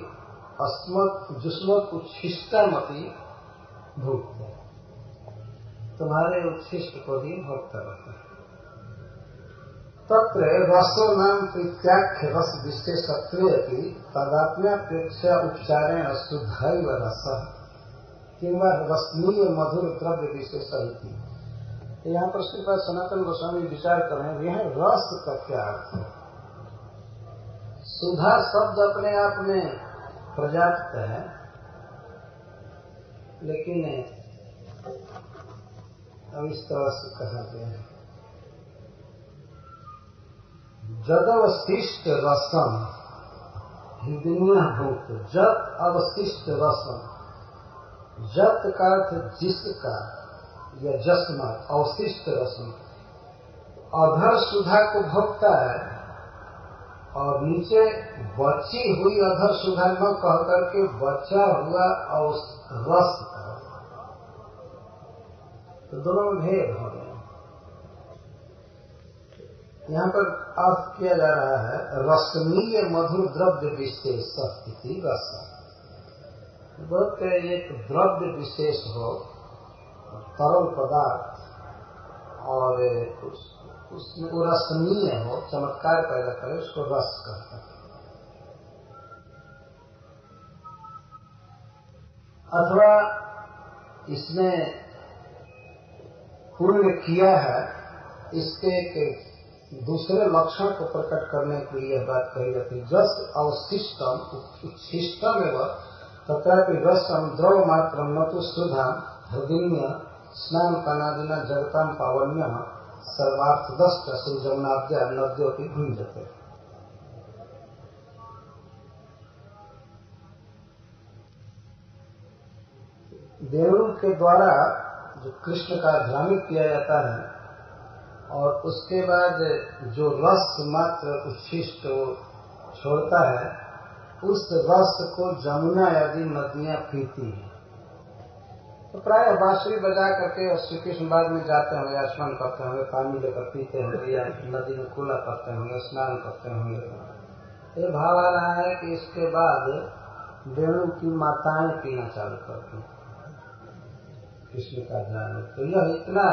अस्मत् जुष्मत् उच्छिष्टामति भोगते, तुम्हारे उच्छिष्ट को भी भोगता रहता है। तत्र रसो नाम प्रीत्याख्य रस विशेषत्वे की तदात्म्यापेक्षा उपचारेण शुद्धैव रस किंवा रसनीय मधुर द्रव्य विशेष ही। यहाँ पर श्रीपाद सनातन गोस्वामी विचार कर रहे हैं, यह रस का क्या अर्थ है। सुधा शब्द अपने आप में पर्याप्त है, लेकिन अब इस तरह से कहा गया है, जद अवशिष्ट रसम हिंदुनिया भूत, जत अवशिष्ट रसम, जत का अर्थ जिसका या जस्मात, अवशिष्ट रसम, अधर सुधा को भोगता है और नीचे बची हुई अधर सुधा न कह करके बचा हुआ रस का, तो दोनों में भेद हो गए। यहाँ पर अर्थ किया जा रहा है रसनीय मधुर द्रव्य विशेष इति रस। बहुत एक द्रव्य विशेष हो, तरल पदार्थ, और उसमें वो रसनीय हो, चमत्कार पैदा करे, उसको रस कहते हैं। अथवा इसने पुण्य किया है, इसके एक दूसरे लक्षण को प्रकट करने के लिए बात कही जाती है। जस अवशिष्टम उच्छिष्टम एवं तथापि रसम द्रव मात्र न तो सुधा हृदय स्नान पानादिना जगताम पावन्य सर्वार्थदष्ट श्री जमुनाद्या नद्यों की भूंजते। देवों के द्वारा जो कृष्ण का ध्यानित किया जाता है और उसके बाद जो रस मात्र उच्छिष्ट छोड़ता है, उस रस को जमुना यदि नदियां पीती हैं तो प्राय बांसुरी बजा करके और श्री कृष्ण बाद में जाते होंगे, स्नान करते होंगे, पानी लेकर पीते होंगे या नदी में कूला करते होंगे, स्नान करते होंगे। ये भाव आ रहा है कि इसके बाद वेणु की माताएं पीना चालू करती कृष्ण का ध्यान। तो यह इतना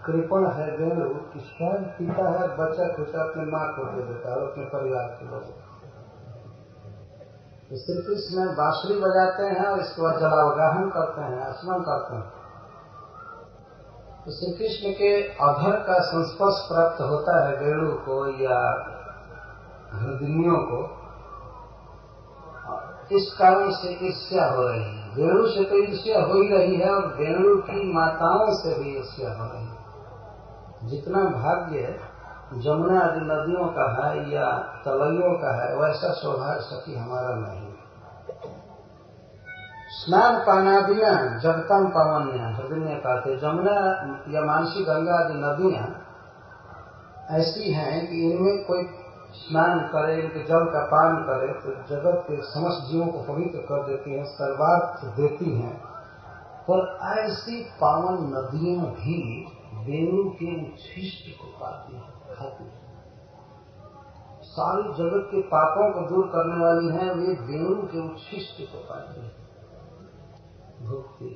कृपण है वेणु कि स्वयं पीता है, बच्चा खुचा अपने माँ को दे देता है और अपने परिवार के लोगों को। श्री कृष्ण बांसुरी बजाते हैं और इसके बाद जलावगाहन करते हैं, स्नान करते हैं। तो श्री कृष्ण के अधर का संस्पर्श प्राप्त होता है वेणु को या हृदयों को, इस कारण से ईर्ष्या हो रही है। वेणु से तो ईर्ष्या हो ही रही है और वेणु की माताओं से भी ईर्ष्या हो रही है। जितना भाग्य जमुना आदि नदियों का है या तलैयों का है, वैसा सौभाग्य सखी हमारा नहीं। स्नान पानादियां जगतम पावन्या, हृदय कहते जमुना या मानसी गंगा आदि नदियां ऐसी हैं कि इनमें कोई स्नान करे, इनके जल का पान करे तो जगत के समस्त जीवों को पवित्र कर देती हैं, सर्वार्थ देती हैं। पर ऐसी पावन नदियां भी वेणु के उच्छिष्ट को पाती हैं, खाती हैं। सारी जगत के पापों को दूर करने वाली हैं, वे वेणु के उच्छिष्ट को पाती हैं, भुगती।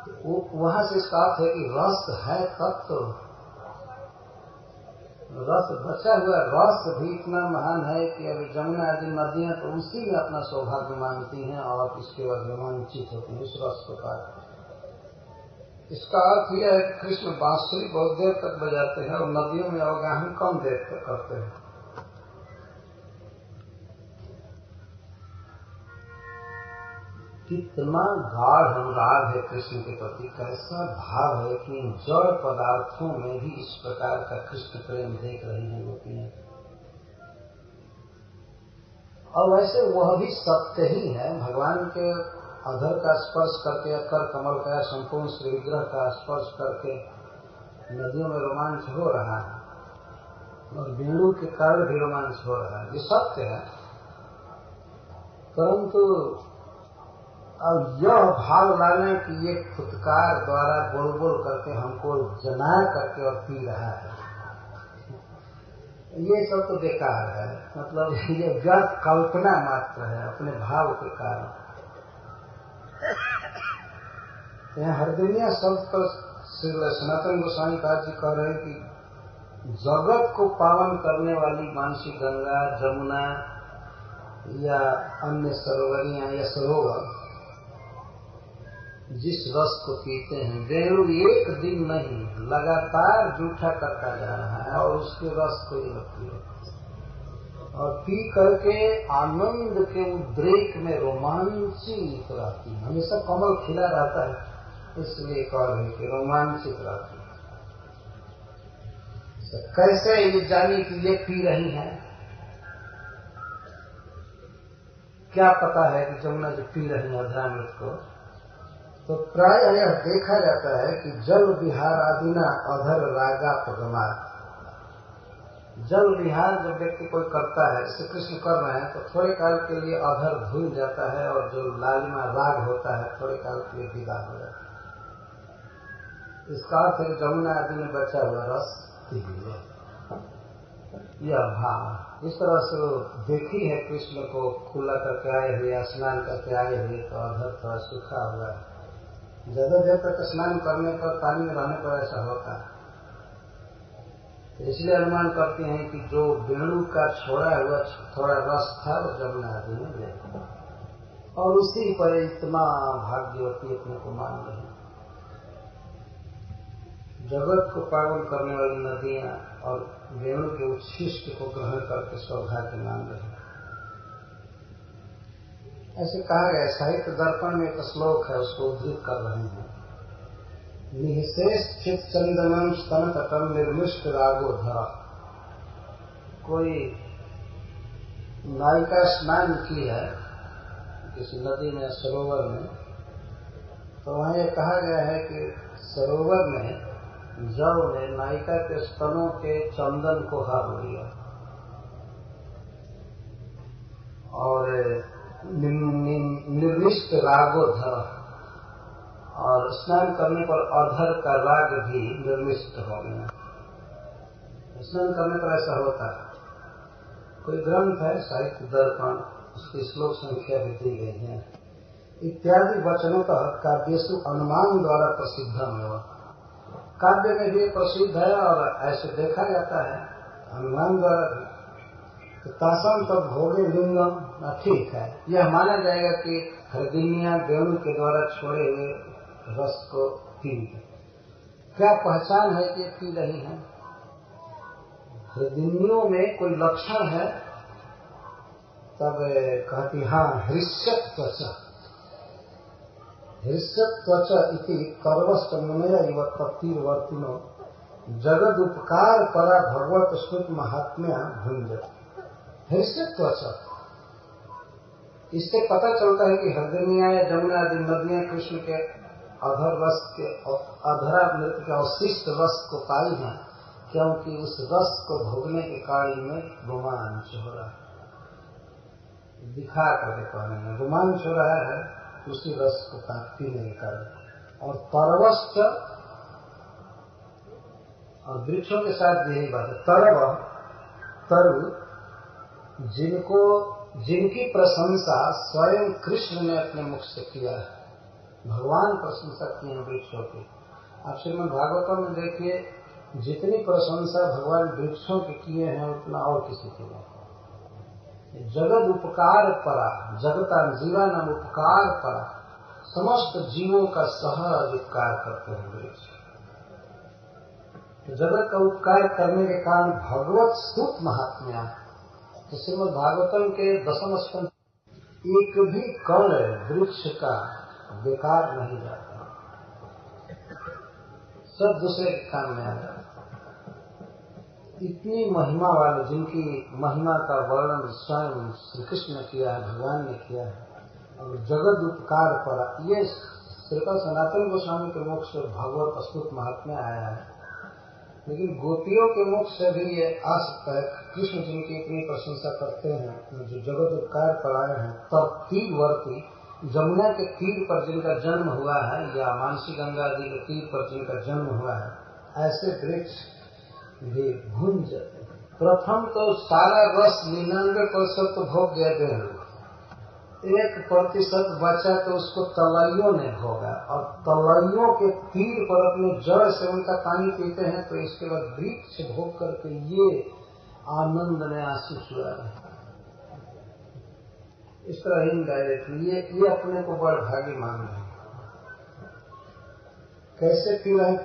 तो वहां से इसका अर्थ है कि रस है तब तो रस बचा हुआ रस भी इतना महान है कि अभी जमुना आदि नदियां तो उसी में अपना सौभाग्य मानती हैं और इसके बाद रोमांचित होती हैं इस रस को पाकर। इसका अर्थ यह है कि कृष्ण बांसुरी बहुत देर तक बजाते हैं और नदियों में अवगाहन कम देर तक करते हैं। कितना गाढ़ अनुराग है कृष्ण के प्रति, कैसा भाव है कि जड़ पदार्थों में भी इस प्रकार का कृष्ण प्रेम देख रही हैं गोपियां। और वैसे वह भी सत्य ही है, भगवान के अधर का स्पर्श करके कर कमल का संपूर्ण श्री विग्रह का स्पर्श करके नदियों में रोमांच हो रहा है और वेणु के कारण भी रोमांच हो रहा है, ये सत्य है। परंतु अब यह भाव लाना कि ये फुटकार द्वारा बोल बोल करके हमको जना करके और पी रहा है, ये सब तो बेकार है। मतलब ये व्यर्थ कल्पना मात्र है अपने भाव के कारण। यहाँ हरदुनिया शब्द पर श्री सनातन गोस्वामी जी कह रहे हैं कि जगत को पावन करने वाली मानसी गंगा, जमुना या अन्य सरोवरियां या सरोवर जिस रस को पीते हैं, वेणु एक दिन नहीं लगातार जूठा करता जा रहा है और उसके रस को ये लगती है और पी करके आनंद के उद्रेक में रोमांचित रहती है। हमेशा कमल खिला रहता है, इसलिए कह रहे कि रोमांचित रहती है। कैसे ये जानी कि ये पी रही हैं? क्या पता है कि जमुना जो पी रही है अधरामृत को? तो प्राय यह देखा जाता है कि जल विहार आदि न अधर रागा पगमा। जल विहार जब व्यक्ति कोई करता है, श्री कृष्ण कर रहे हैं, तो थोड़े काल के लिए अधर धुल जाता है और जो लालिमा राग होता है थोड़े काल के लिए विदा हो जाता है। इसका अर्थ है जमुना आदि में बचा हुआ रस पी लिया, यह भाव। इस तरह से देखी है कृष्ण को खुला करके आए हुए, स्नान करके आए हुए, तो अधर थोड़ा सूखा हुआ है। ज्यादा देर तक स्नान करने पर, पानी में रहने पर ऐसा होता है। इसलिए अनुमान करते हैं कि जो वेणु का छोड़ा हुआ थोड़ा रस था वो जमुना आदि में ले और उसी पर इतना भाग्यवती अपने को मान रही। जगत को पावन करने वाली नदियां और वेणु के उच्छिष्ट को ग्रहण करके सौभाग्य मान रही। ऐसे कहा गया, साहित्य दर्पण में एक श्लोक है, उसको उद्धृत कर रहे हैं। निःशेष चित चंदनम स्तन तटम निर्मिष्ट रागो धरा। कोई नायिका स्नान की है किसी नदी में, सरोवर में, तो वहाँ ये कहा गया है कि सरोवर में जल ने नायिका के स्तनों के चंदन को हर लिया। और निर्निष्ठ रागोधर, और स्नान करने पर अधर का राग भी निर्निष्ठ हो गया। स्नान करने पर ऐसा होता है। कोई ग्रंथ है साहित्य दर्पण, उसकी श्लोक संख्या भी दी गई है। इत्यादि वचनों काव्यसु अनुमान द्वारा प्रसिद्धम है। काव्य में भी प्रसिद्ध है और ऐसे देखा जाता है अनुमान द्वारा भी। तो तासम तब भोगे लिंगम, ठीक है, यह माना जाएगा कि हृदयियां वेणु के द्वारा छोड़े हुए रस को पी। क्या पहचान है कि पी रही है? हृदयों में कोई लक्षण है तब कहती हाँ हृष्यक त्वचा, हृष्यक त्वचा इति कर्वष्ट मुनय इव तत्तीर्वर्तिनो जगद उपकार परा भगवत स्तुत महात्म्या भुंज। हृष्यक त्वचा, इससे पता चलता है कि हृदयियां या जमुना आदि नदियां कृष्ण के अधर रस के अधरा नृत्य के अवशिष्ट रस को पाई हैं, क्योंकि उस रस को भोगने के कारण में रोमांच हो रहा है। दिखा करके कहने में रोमांच हो रहा है उसी रस को पीने के कारण। और तरवश्च, और वृक्षों के साथ यही बात है। तरव, तरु, जिनकी प्रशंसा स्वयं कृष्ण ने अपने मुख से किया है। भगवान प्रशंसा किए हैं वृक्षों की। आप श्रीमद् भागवतम में देखिए, जितनी प्रशंसा भगवान वृक्षों के किए हैं उतना और किसी के नहीं। जगत उपकार परा, जगता जीवन उपकार परा, समस्त जीवों का सहज उपकार करते हैं वृक्ष। जगत का उपकार करने के कारण भगवत स्तुत महात्म्या। तो श्रीमद् भागवतम के 10वें स्कंध, एक भी कण वृक्ष का बेकार नहीं जाता, सब दूसरे के काम में आ जाता। इतनी महिमा वाले, जिनकी महिमा का वर्णन स्वयं श्री कृष्ण ने किया है, भगवान ने किया है। और जगत उपकार पर ये श्रीपाद सनातन गोस्वामी के मुख से भगवत स्तुत महात्म्य आया है। लेकिन गोपियों के मुख से भी ये आ सकता है। कृष्ण जिनकी इतनी प्रशंसा करते हैं, जो जगत उपकार पर आए हैं, तब तीरवर्ती, जमुना के तीर पर जिनका जन्म हुआ है या मानसी गंगा आदि के तीर पर जिनका जन्म हुआ है, ऐसे वृक्ष भी भुंज। प्रथम तो सारा रस 99% तो भोग गया वेणु, 1% बचा तो उसको तलैयों ने भोगा, और तलैयों के तीर पर अपने जड़ से उनका पानी पीते हैं। तो इसके बाद वृक्ष भोग करके ये आनंद में आशीष हुआ है। इस तरह इनडायरेक्टली ये अपने को बड़ भागी मान रहे हैं। कैसे पी रहे हैं?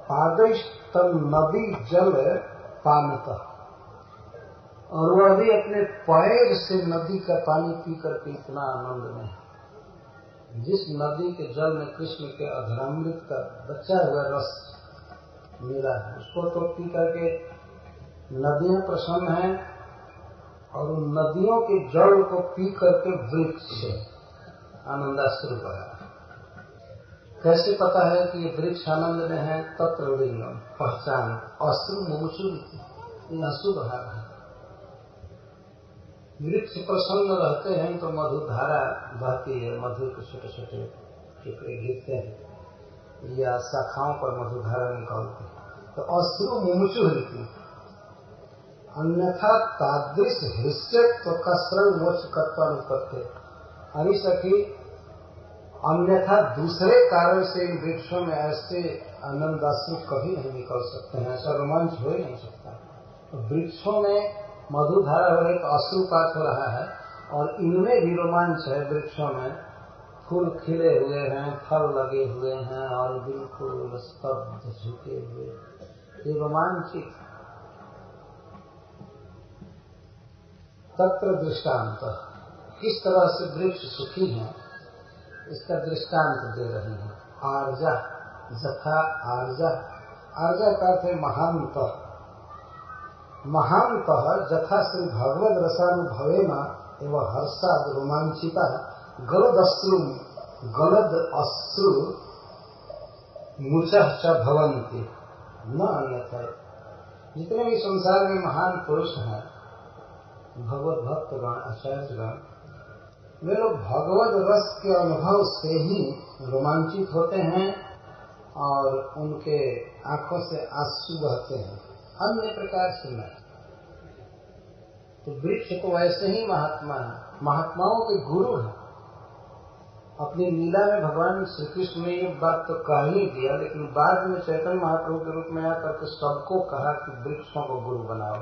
पादश तब नदी जल पानता, और वह भी अपने पैर से नदी का पानी पी करके इतना आनंद में है। जिस नदी के जल में कृष्ण के अधरामृत का बचा हुआ रस मिला है, उसको तो पी करके नदियां प्रसन्न हैं, और उन नदियों के जल को पी करके वृक्ष आनंदाश्रु बहा। कैसे पता है कि ये वृक्ष आनंद में है? तत्र लिंगम, पहचान, अश्रु मुमुसु, ये अश्रु बहा है। वृक्ष प्रसन्न रहते हैं तो मधुधारा बहती है, मधु के छोटे छोटे टुकड़े गिरते हैं या शाखाओं पर मधुधारा निकलती है, तो अश्रु मुमुसु होती। अन्यथा तादृश हृष्यत्व का श्रम मोक्ष कर्तानुपत्य। अरे सखी, अन्यथा दूसरे कारण से इन वृक्षों में ऐसे आनंदाश्रु कभी नहीं निकल सकते हैं, ऐसा रोमांच हो ही नहीं सकता। तो वृक्षों में मधुधारा हो रही, तो अश्रुपात हो रहा है, और इनमें भी रोमांच है। वृक्षों में फूल खिले हुए हैं, फल लगे हुए हैं, और बिल्कुल स्तब्ध झुके हुए, ये रोमांचित। तत्र दृष्टांत, किस तरह से वृक्ष सुखी हैं इसका दृष्टांत दे रही है। आर्जा, जथा आर्जा, आर्जा का अर्थ है महांत। महांत जथा श्री भगवद रसानुभवेन एवं हर्षाद रोमांचिता गलद अश्रु मुचः च भवन्ति न अन्यथा। जितने भी संसार में महान पुरुष हैं, भगवत भक्तगण, आचार्यगण, वे लोग भगवत रस के अनुभव से ही रोमांचित होते हैं और उनके आंखों से आंसू बहते हैं, अन्य प्रकार से नहीं। तो वृक्ष तो वैसे ही महात्मा है, महात्माओं के गुरु हैं। अपनी लीला में भगवान श्री कृष्ण ने ये बात तो कह ही दिया, लेकिन बाद में चैतन्य महाप्रभु के रूप में आकर के सबको कहा कि वृक्षों को गुरु बनाओ।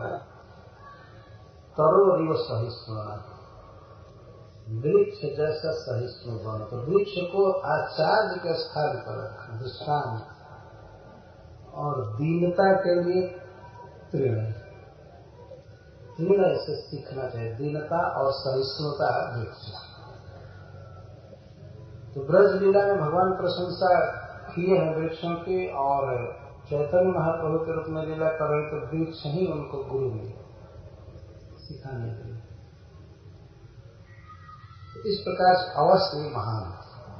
तरोरिव सहिष्णु, वृक्ष जैसा सहिष्णु बनो। तो वृक्ष को आचार्य के स्थान पर रखा, दृष्टांत, और दीनता के लिए तृण ऐसे सीखना चाहिए, दीनता और सहिष्णुता वृक्ष। तो ब्रज लीला में भगवान प्रशंसा किए हैं वृक्षों की, और चैतन्य महाप्रभु के रूप में लीला कर रहे तो वृक्ष ही उनको गुरु मिले सिखाने के लिए। तो इस प्रकार से अवश्य महान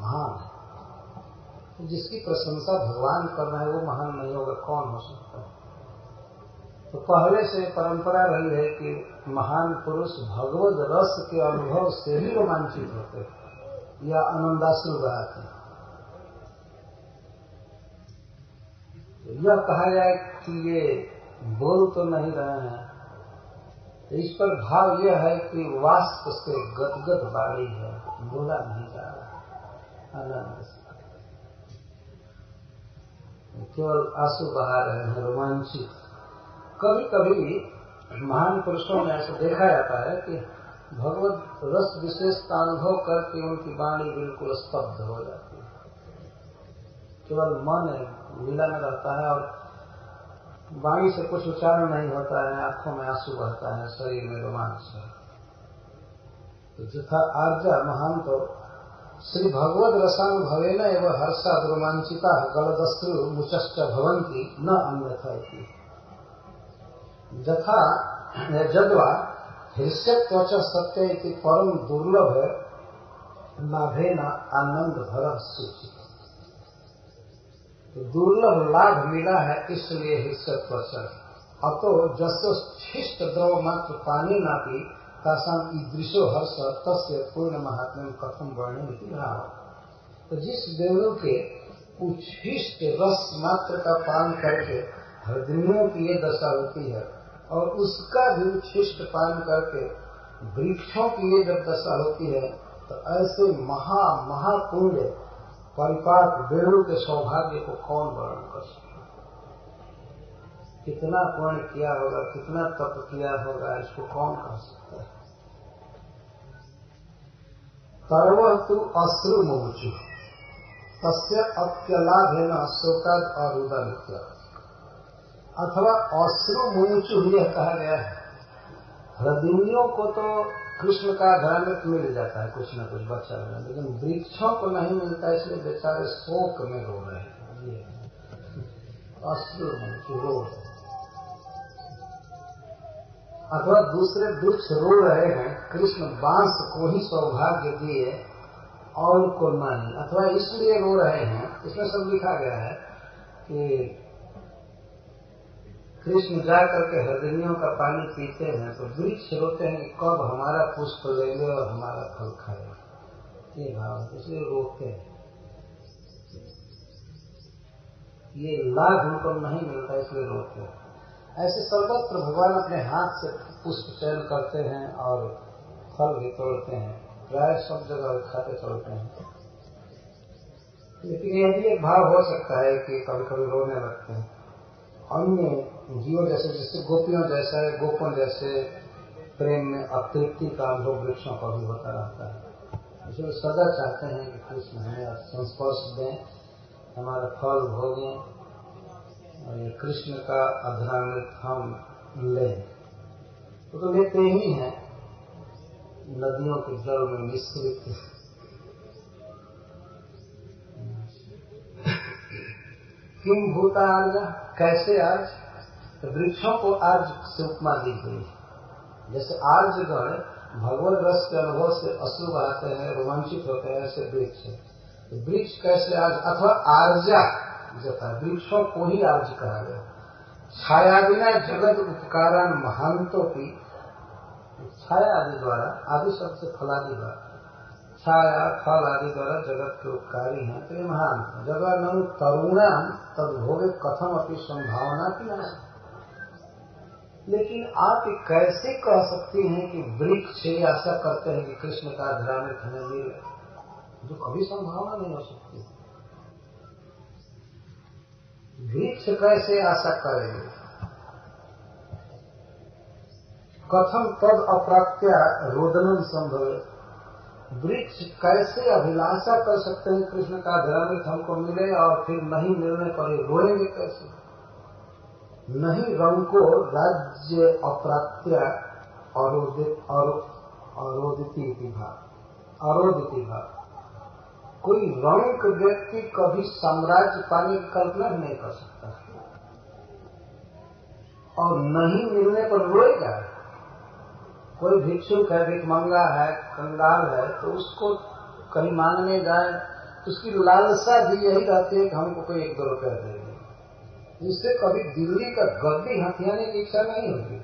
है। जिसकी प्रशंसा भगवान कर रहे हैं वो महान नहीं होगा, कौन हो सकता है? तो पहले से परंपरा रही है कि महान पुरुष भगवत रस के अनुभव से ही रोमांचित होते या आनंदाश्रु बहाते। तो यह कहा जाए कि ये बोल तो नहीं रहे हैं, तो इस पर भाव यह है कि वाष्प से गदगद वाणी है, बोला नहीं जा रहा, आनंद से केवल आंसू बहा रहे हैं, रोमांचित। कभी कभी महान पुरुषों में ऐसा देखा जाता है कि भगवत रस विशेष का अनुभव करके उनकी वाणी बिल्कुल स्तब्ध हो जाती है, केवल मन लीला में रहता है और वाणी से कुछ उच्चारण नहीं होता है, आंखों में आंसू बहता है, शरीर में रोमांच है। तो जथा आर्जा महान तो श्री भगवत रसानुभवेन एवं हर्षाद रोमांचिता गलदस्त्रु मुचश्च भवन्ति न अन्यथा। जथा जद्वा हृष्य त्वच सत्य इति परम दुर्लभ लाभेन आनंद भर सूचि। तो दुर्लभ लाभ मिला है इसलिए हृष्य त्वच। अतो जसो शिष्ट द्रव मात्र पानी नापी तासाम ईदृशो हर्ष तस्य पूर्ण महात्म्यम कथम वर्णन भाव। तो जिस देवों के उच्छिष्ट रस मात्र का पान करके हृदयों की ये दशा होती है, और उसका भी उच्छिष्ट पान करके वृक्षों की ये जब दशा होती है, तो ऐसे महापुण्य परिपाक वेणु के सौभाग्य को कौन वर्णन कर सकता? कितना पुण्य किया होगा, कितना तप किया होगा, इसको कौन कह सकता है? सर्व तु अश्रु मुमुचु तस्य अत्यलाभेन शोकाद अरुदन। अथवा अश्रु मुमुचु यह कहा गया है, हृदयों को तो कृष्ण का घरामृत मिल जाता है कुछ न कुछ बच्चा में, लेकिन वृक्षों को नहीं मिलता, इसलिए बेचारे शोक में रो रहे हैं। ये अश्रु मुमुचु रो रहे हैं। अथवा दूसरे वृक्ष रो रहे हैं, कृष्ण बांस को ही सौभाग्य दिए और को नहीं, अथवा इसलिए रो रहे हैं। इसमें सब लिखा गया है कि कृष्ण जाकर के हृदयों का पानी पीते हैं तो वृक्ष रोते हैं कि कब हमारा पुष्प ले ले और हमारा फल खाए, ये भाव, इसलिए रोते हैं। ये लाभ उनको नहीं मिलता इसलिए रोते हैं। ऐसे सर्वत्र भगवान अपने हाथ से पुष्प चयन करते हैं और फल भी तोड़ते हैं, प्राय सब जगह खाते तोड़ते हैं। लेकिन यह भी एक भाव हो सकता है कि कभी कभी रोने लगते हैं। अन्य जीवों जैसे, जैसे गोपियों जैसा है, गोपों जैसे प्रेम में अतृप्ति का अनुभव वृक्षों का भी होता रहता है। इसलिए सदा चाहते हैं कि कृष्ण हमें संस्पर्श दें, हमारा फल भोगें और ये कृष्ण का अधरामृत हम लें। तो लेते ही हैं नदियों के जल में मिश्रित। किम भूता आर्जा, कैसे आज? तो वृक्षों को आर्ज से उपमा दी गई। जैसे आर्जगण भगवत रस के अनुभव से अश्रु बहाते हैं, रोमांचित होते हैं, ऐसे वृक्ष। तो वृक्ष कैसे आर्ज अथवा आर्जा जता, वृक्षों को ही आर्ज कहा गया। छाया बिना जगत उपकारण महांतों की, छाया आदि द्वारा, आदि शब्द से फलादि द्वारा, छाया फल आदि द्वारा जगत के उपकारी हैं। तो ये महान जगह ननु तरुणाम तद भोगे कथम अपनी संभावना की ना। लेकिन आप कैसे कह सकती हैं कि वृक्ष आशा करते हैं कि कृष्ण का धरामृत हमें मिले, जो कभी संभावना नहीं हो सकती। वृक्ष कैसे आशा करेंगे? कथम तद अप्राप्त्या रोदनम संभव। वृक्ष कैसे अभिलाषा कर सकते हैं कृष्ण का धरामृत हमको मिले और फिर नहीं मिलने पर रोएंगे कैसे? नहीं रंको राज्य अप्राप्त्या अरोदिति भाव। कोई रंक व्यक्ति कभी साम्राज्य पाने की कल्पना नहीं कर सकता और नहीं मिलने पर रोएगा। कोई भिक्षुक है, भिखमंगा है, कंगाल है, तो उसको कहीं मांगने जाए, उसकी लालसा भी यही रहती है कि हमको कोई 1-2 रुपया देगा, जिससे कभी दिल्ली का गद्दी हथियाने की इच्छा नहीं होगी,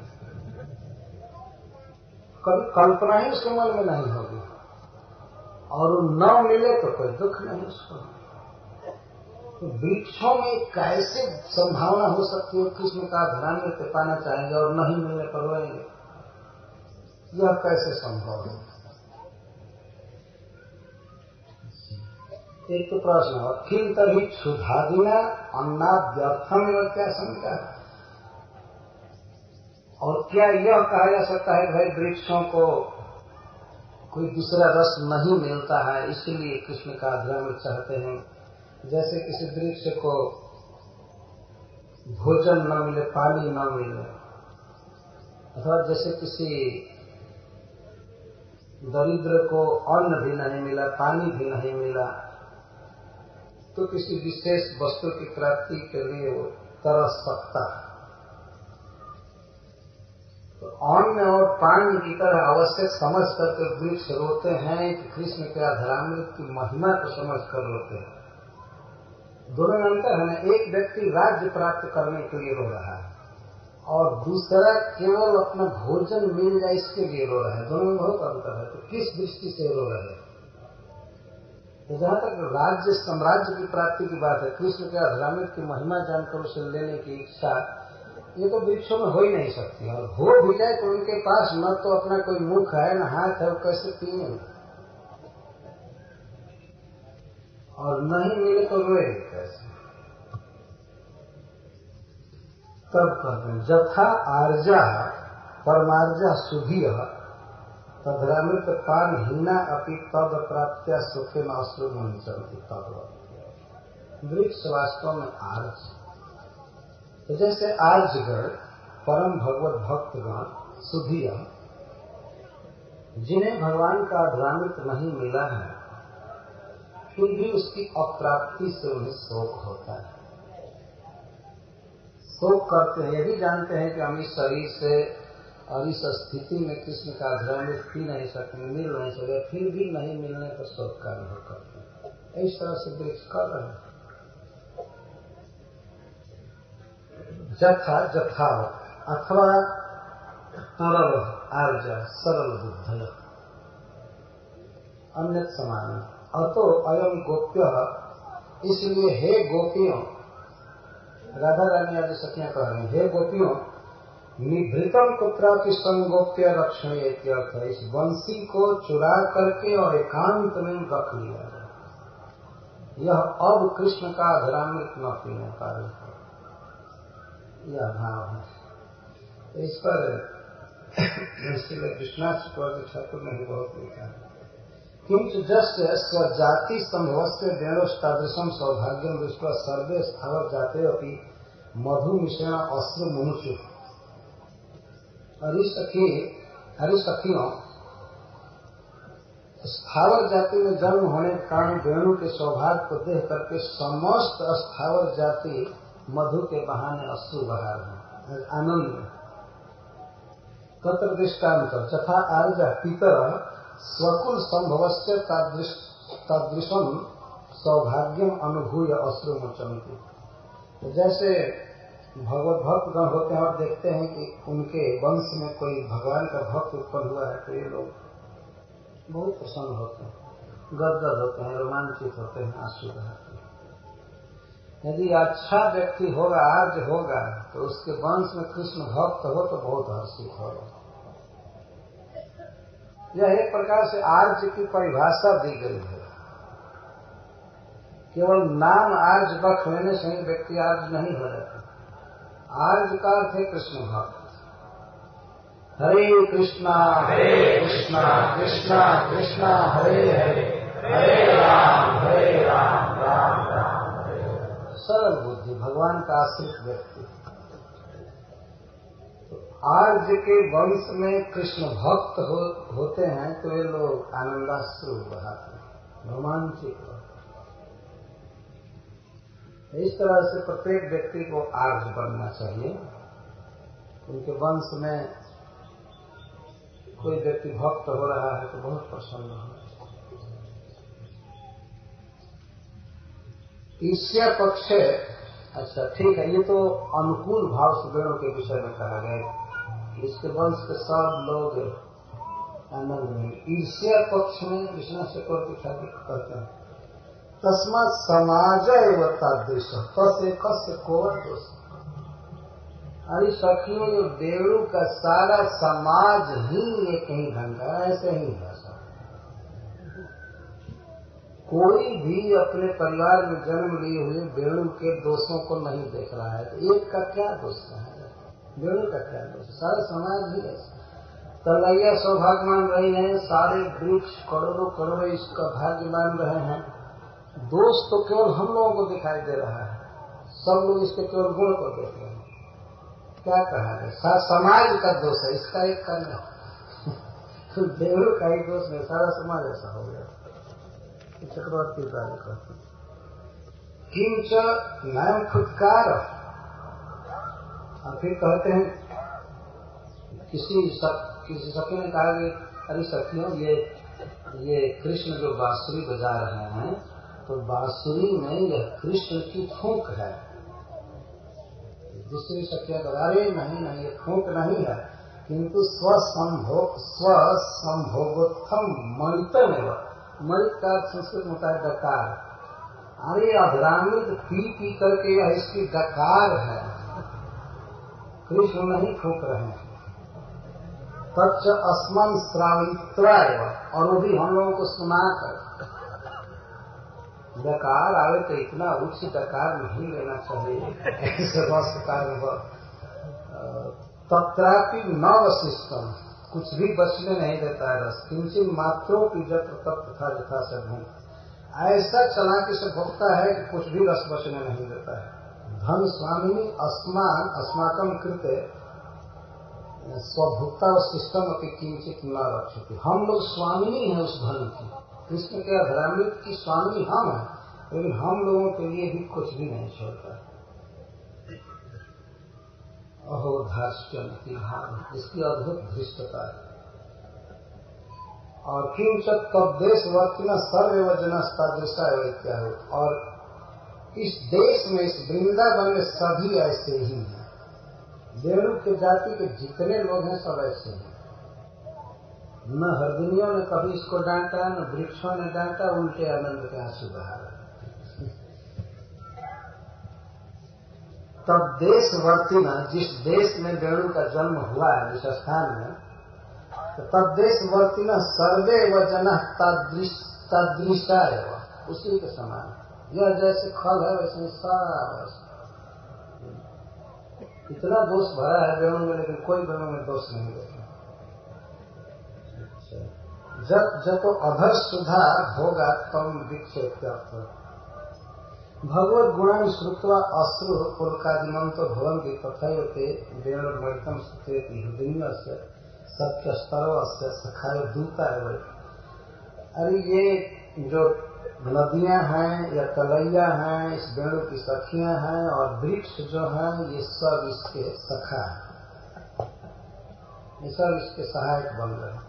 कभी कल्पना ही उसके मन में नहीं होगी, और न मिले तो कोई दुख नहीं उसको। तो वृक्षों में कैसे संभावना हो सकती है कृष्ण का धरामृत पाना चाहेंगे और नहीं मिलने पर रोएंगे? यह कैसे संभव है? एक तो प्रश्न है, किल तभी क्षुधादिना अन्नाद्यर्थम क्या शंका है? और क्या यह कहा जा सकता है भाई वृक्षों को कोई दूसरा रस नहीं मिलता है इसलिए कृष्ण का धरामृत चाहते हैं? जैसे किसी वृक्ष को भोजन न मिले, पानी न मिले, अथवा जैसे किसी दरिद्र को अन्न भी नहीं मिला, पानी भी नहीं मिला, तो किसी विशेष वस्तु की प्राप्ति के लिए वो तरस सकता है। तो अन्न और पानी की तरह आवश्यक समझ करके वृक्ष रोते हैं कि कृष्ण के धरामृत की महिमा को समझ कर रोते हैं। दोनों में अंतर है। एक व्यक्ति राज्य प्राप्त करने के लिए रो रहा है और दूसरा केवल अपना भोजन मिल जाए इसके लिए रो रहा है। दोनों में बहुत अंतर है। तो किस दृष्टि से रो रहे हैं? तो जहाँ तक राज्य साम्राज्य की प्राप्ति की बात है, कृष्ण के धरामृत की महिमा जानकर उसे लेने की इच्छा, ये तो वृक्षों में हो ही नहीं सकती। और हो भी जाए तो उनके पास न तो अपना कोई मुख है न हाथ है, वो कैसे पिएंगे? और नहीं मिले तो रोएंगे कैसे? तब कहते हैं जथा आर्जा परमार्जा सुधीय तधरामृत पान हीना अपि तद प्राप्त्या सुखे न अश्रु मंचती। तद वृक्ष वास्तव में आर्ज, तो जैसे आर्जगण परम भगवत भक्तगण सुधीय, जिन्हें भगवान का धरामृत नहीं मिला है फिर भी उसकी अप्राप्ति से उन्हें शोक होता है। शोक करते हैं, ये भी जानते हैं कि हम इस शरीर से और इस स्थिति में कृष्ण का धरामृत पी नहीं सकते, मिल नहीं सके, फिर भी नहीं मिलने पर शोक का अनुभव करते हैं। इस तरह से वृक्ष कर रहे हैं। जथा जथावत अथवा तरल आर्जा सरल बुद्ध अन्य समान। अतो अयम गोप्य, इसलिए हे गोपियों, राधा रानी आदि सखियां कह रही, हे गोपियों, निभृतम कुत्रापि संगोप्य रक्षणीय इत्यर्थ। इस बंसी को चुरा करके और एकांत में रख लिया जाए, यह अब कृष्ण का धरामृत न पीने पाए, यह भाव है। इस पर श्री कृष्णाच ठाकुर ने भी बहुत लिखा है। किंच जस्य स्वजाति संभवस्य वेणोष्टादृशम सौभाग्यम दृष्ट्वा सर्वे स्थावर जाते अपनी मधु मिश्रण अश्रु मुमुचु। हरिसखियों, स्थावर जाति में जन्म होने के कारण वेणु के सौभाग्य को देख करके समस्त स्थावर जाति मधु के बहाने अश्रु बहा रहे हैं, आनंद में। तत्र दृष्टांत तथा आर्जा पितर स्वकुल संभवस्य तादृशम सौभाग्यम अनुभूय अश्रु मुचंती। जैसे भगवत भक्तगण होते हैं और देखते हैं कि उनके वंश में कोई भगवान का भक्त उत्पन्न हुआ है तो ये लोग बहुत प्रसन्न होते हैं, गदगद होते हैं, रोमांचित होते हैं, आंसू बहाते हैं। यदि अच्छा व्यक्ति होगा, आर्य होगा, तो उसके वंश में कृष्ण भक्त हो तो बहुत हर्षित होगा। यह एक प्रकार से आर्य की परिभाषा दी गई है। केवल नाम आर्य बख लेने से ही व्यक्ति आर्य नहीं हो जाता। आर्य का अर्थ है कृष्ण भक्त। हरे कृष्णा कृष्णा कृष्णा हरे हरे, हरे राम राम राम हरे। सरल बुद्धि, भगवान का आश्रित व्यक्ति। तो आर्य के वंश में कृष्ण भक्त होते हैं तो ये लोग आनंदाश्रु बहाते हैं, रोमांचित होते। इस तरह से प्रत्येक व्यक्ति को आर्य बनना चाहिए। उनके वंश में कोई व्यक्ति भक्त हो रहा है तो बहुत प्रसन्न हो। ईर्ष्या पक्ष, अच्छा ठीक है, ये तो अनुकूल भाव से वेणों के विषय में कहा गया, इसके वंश के सब लोग आनंद में। ईर्ष्या पक्ष में कृष्ण से कहते हैं तस्मात् समाज एवं तादृश कस्य कस्य को दोष। अरे सखियों, ये बेड़ू का सारा समाज ही एक ही ढंग का, ऐसे ही है। कोई भी अपने परिवार में जन्म लिए हुए बेड़ू के दोषों को नहीं देख रहा है, तो एक का क्या दोष है, बेड़ू का क्या दोष, सारा समाज ही है। तलैया सौभाग्य मान रहे हैं, सारे वृक्ष करोड़ों करोड़ों इसका भाग्य मान रहे हैं। दोष तो केवल हम लोगों को दिखाई दे रहा है, सब लोग इसके केवल गुण को देख रहे हैं। क्या कहा है, समाज का दोष है, इसका एक का नहीं। बेड़ू का ही दोष नहीं, सारा समाज ऐसा हो गया। चक्रवर्ती कार्य कहते किंच नयम फुटकार। और फिर कहते हैं किसी सखी ने कहा कि अरे सखियों, ये कृष्ण जो बांसुरी बजा रहे हैं तो बांसुरी में यह कृष्ण की फूंक है। दूसरी सखियां कहा अरे नहीं, ये फूंक नहीं है, किंतु स्वसंभोगोत्थम मणितम एवं। मणित का संस्कृत में होता है डकार। अरे अधरामित पी करके यह इसकी डकार है, कृष्ण नहीं फूंक रहे हैं। तच्च अस्मन श्रावित्वा एवं, और वो भी हम लोगों को सुनाकर। डकार आवे तो इतना उच्च डकार नहीं लेना चाहिए, ऐसे तत्रापि न वशिष्ठम, कुछ भी बचने नहीं देता है रस। किंचित मात्रों की जब तत्व था यथा से भूमि, ऐसा चालाकी से भोगता है कि कुछ भी रस बचने नहीं देता है। धन स्वामी अस्माकं कृते स्वभुक्ता व सिस्टम अपनी किंचित न रक्षती। हम लोग स्वामिनी है उस धन की, कृष्ण के अधरामृत की स्वामी हम हैं, लेकिन हम लोगों के लिए भी कुछ भी नहीं छोड़ता है। अहो धार्ष्ट्यम की भाव, इसकी अद्भुत धृष्टता है। और किंचत तब देशवर्तिना सर्व जनस्तादृशा क्या हो, और इस देश में, इस वृंदावन में सभी ऐसे ही हैं। वेणु के जाति के जितने लोग हैं सब ऐसे हैं। न हरदिनियों ने कभी इसको डांटा, न वृक्षों ने डांटा, उल्टे आनंद के आंसू बहा रहे। तब देशवर्तिना, जिस देश में वेणु का जन्म हुआ है, जिस स्थान में, तो तब देशवर्तिना सर्वे व जना तादृशा एवं, उसी के समान। यह जैसे खल है वैसे सारा इतना दोष भरा है वेणु में, लेकिन कोई वेणु में दोष नहीं देखा। जब अधर सुधा होगा तम विक्षेप। भगवत गुणान श्रुत्वा अश्रु पुलकादिमंतो भवन्ति तथैवते वेणुर्मयितम सुतेति हृदय से सत्य स्तरव से सखाय दूता है। अरे ये जो नदियां हैं या तलैया हैं, इस वेणु की सखियां हैं, और वृक्ष जो हैं ये सब इसके सखा है, ये सब इसके सहायक बन रहे हैं।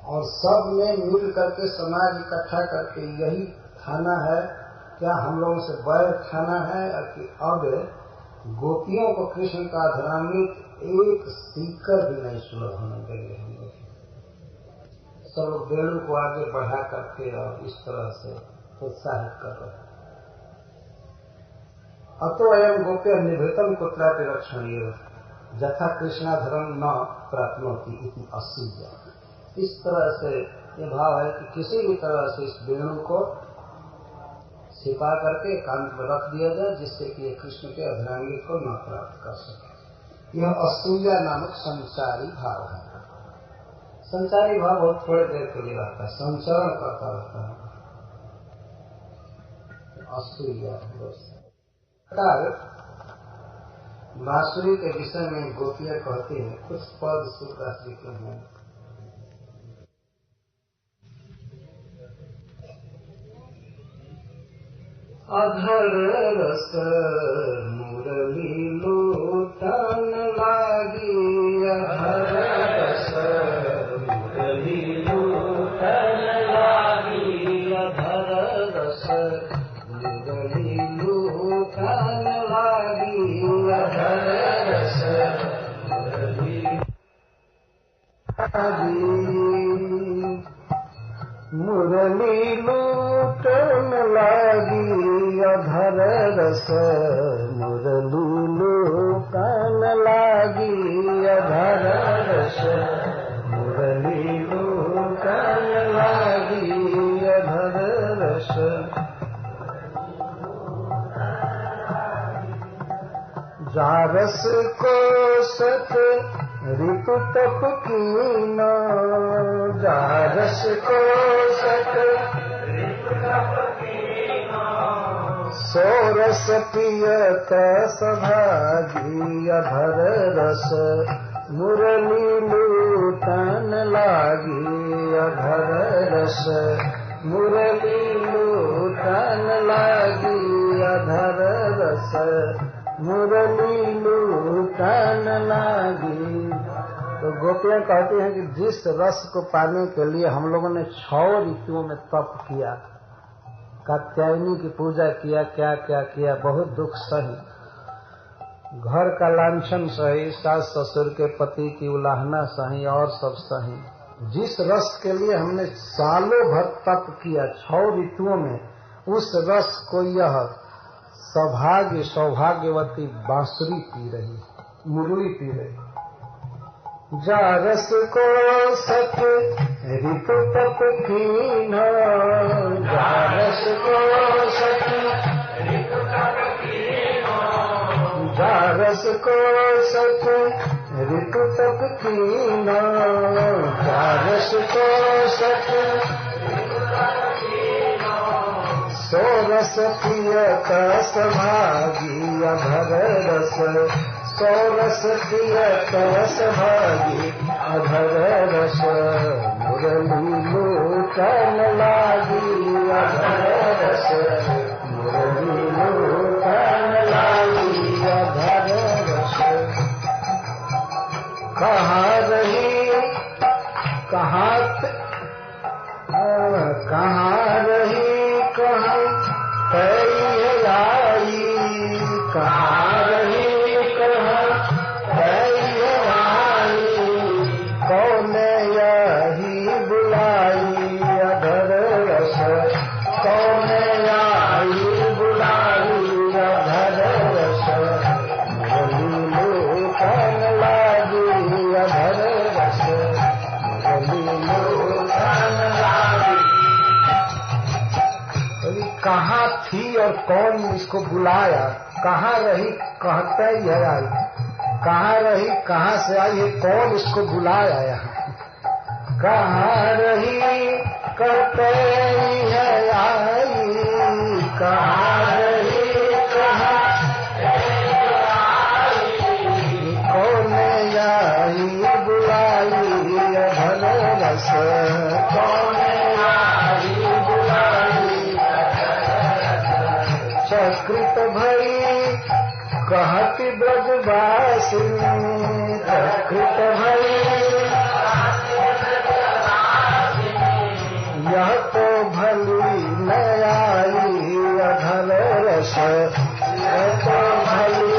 और सब ने मिल करके समाज इकट्ठा करके यही खाना है, क्या हम लोगों से बैर खाना है कि अब गोपियों को कृष्ण का अधरामृत एक सीकर भी नहीं सुलभ होने देंगे हम लोग। सब लोग वेणु को आगे बढ़ा करके और इस तरह से प्रोत्साहित कर रहे हैं। अतो अयम गोप्य निभृतम कुत्रापि रक्षणीय यथा कृष्णाधरम न प्राप्नोति इति असूया। इस तरह से ये भाव है कि किसी भी तरह से इस वेणु को छिपा करके एकांत में रख दिया जाए, जिससे कि ये कृष्ण के अधरांगी को न प्राप्त कर सके। यह असूया नामक संचारी भाव है। संचारी भाव बहुत थोड़ी देर के लिए रहता है, संचरण करता रहता है। असूया बांसुरी के विषय में गोपियां कहती हैं, कुछ पद सूत्रदास जी के हैं। अधर रस मुरली लूटन लागी, अधर रस मुरली लूटन लागी, अधर रस मुरली लूटन लागी, अधर रस मुरली मुरली लूटन लागी, अधर रस मुरली लूटन लागी, अधर रस मुरली लूटन लागी, अधर रस। जारस को सत ऋतु तप कीना, जारस को सत ऋतु तप कीना, सोरस पियत सभागी, अधर रस मुरली लूटन लागी, अधर रस मुरली लूटन लागी, अधर रस मुरली लूटन लागी। तो गोपियां कहती हैं कि जिस रस को पाने के लिए हम लोगों ने 6 ऋतुओं में तप किया, कात्यायनी की पूजा किया, क्या क्या किया, बहुत दुख सही, घर का लांछन सही, सास ससुर के पति की उलाहना सही और सब सही। जिस रस के लिए हमने सालों भर तप किया 6 ऋतुओं में, उस रस को यह सौभाग्यवती बांसुरी पी रही, मुरली पी रही। जारस को सत ऋतु तप कीना, जारस को सत ऋतु तप कीना, जारस को सत ऋतु तप कीना, जारस को सत ऋतु तप कीना, सोरस पियत सभागी, अधर रस सोरस पियत सभागी, अधर रस मुरली लूटन लागी, अधर रस मुरली लूटन लागी, अधर रस। कहाँ रही कहाँ रही कहाँ तई आई, कहाँ रही कौन यही बुलाई, अधर रस कौन यही बुलाई, अधर रस मुरली लूटन लागी, अधर रस मुरली लूटन लागी। कहाँ थी और कौन इसको बुलाया, कहाँ रही कहते यह आई, कहाँ रही कहाँ से आई है, कौन इसको बुलाया यहाँ। कहाँ रही कहते है आई, कहाँ रही कहाँ कौन आई बुलाई, अधर रस कौन आई बुलाई। चक्रित भई कहती ब्रजवासिनी, चक्रित भई यह तो भली न आई, अधर रस यह तो भली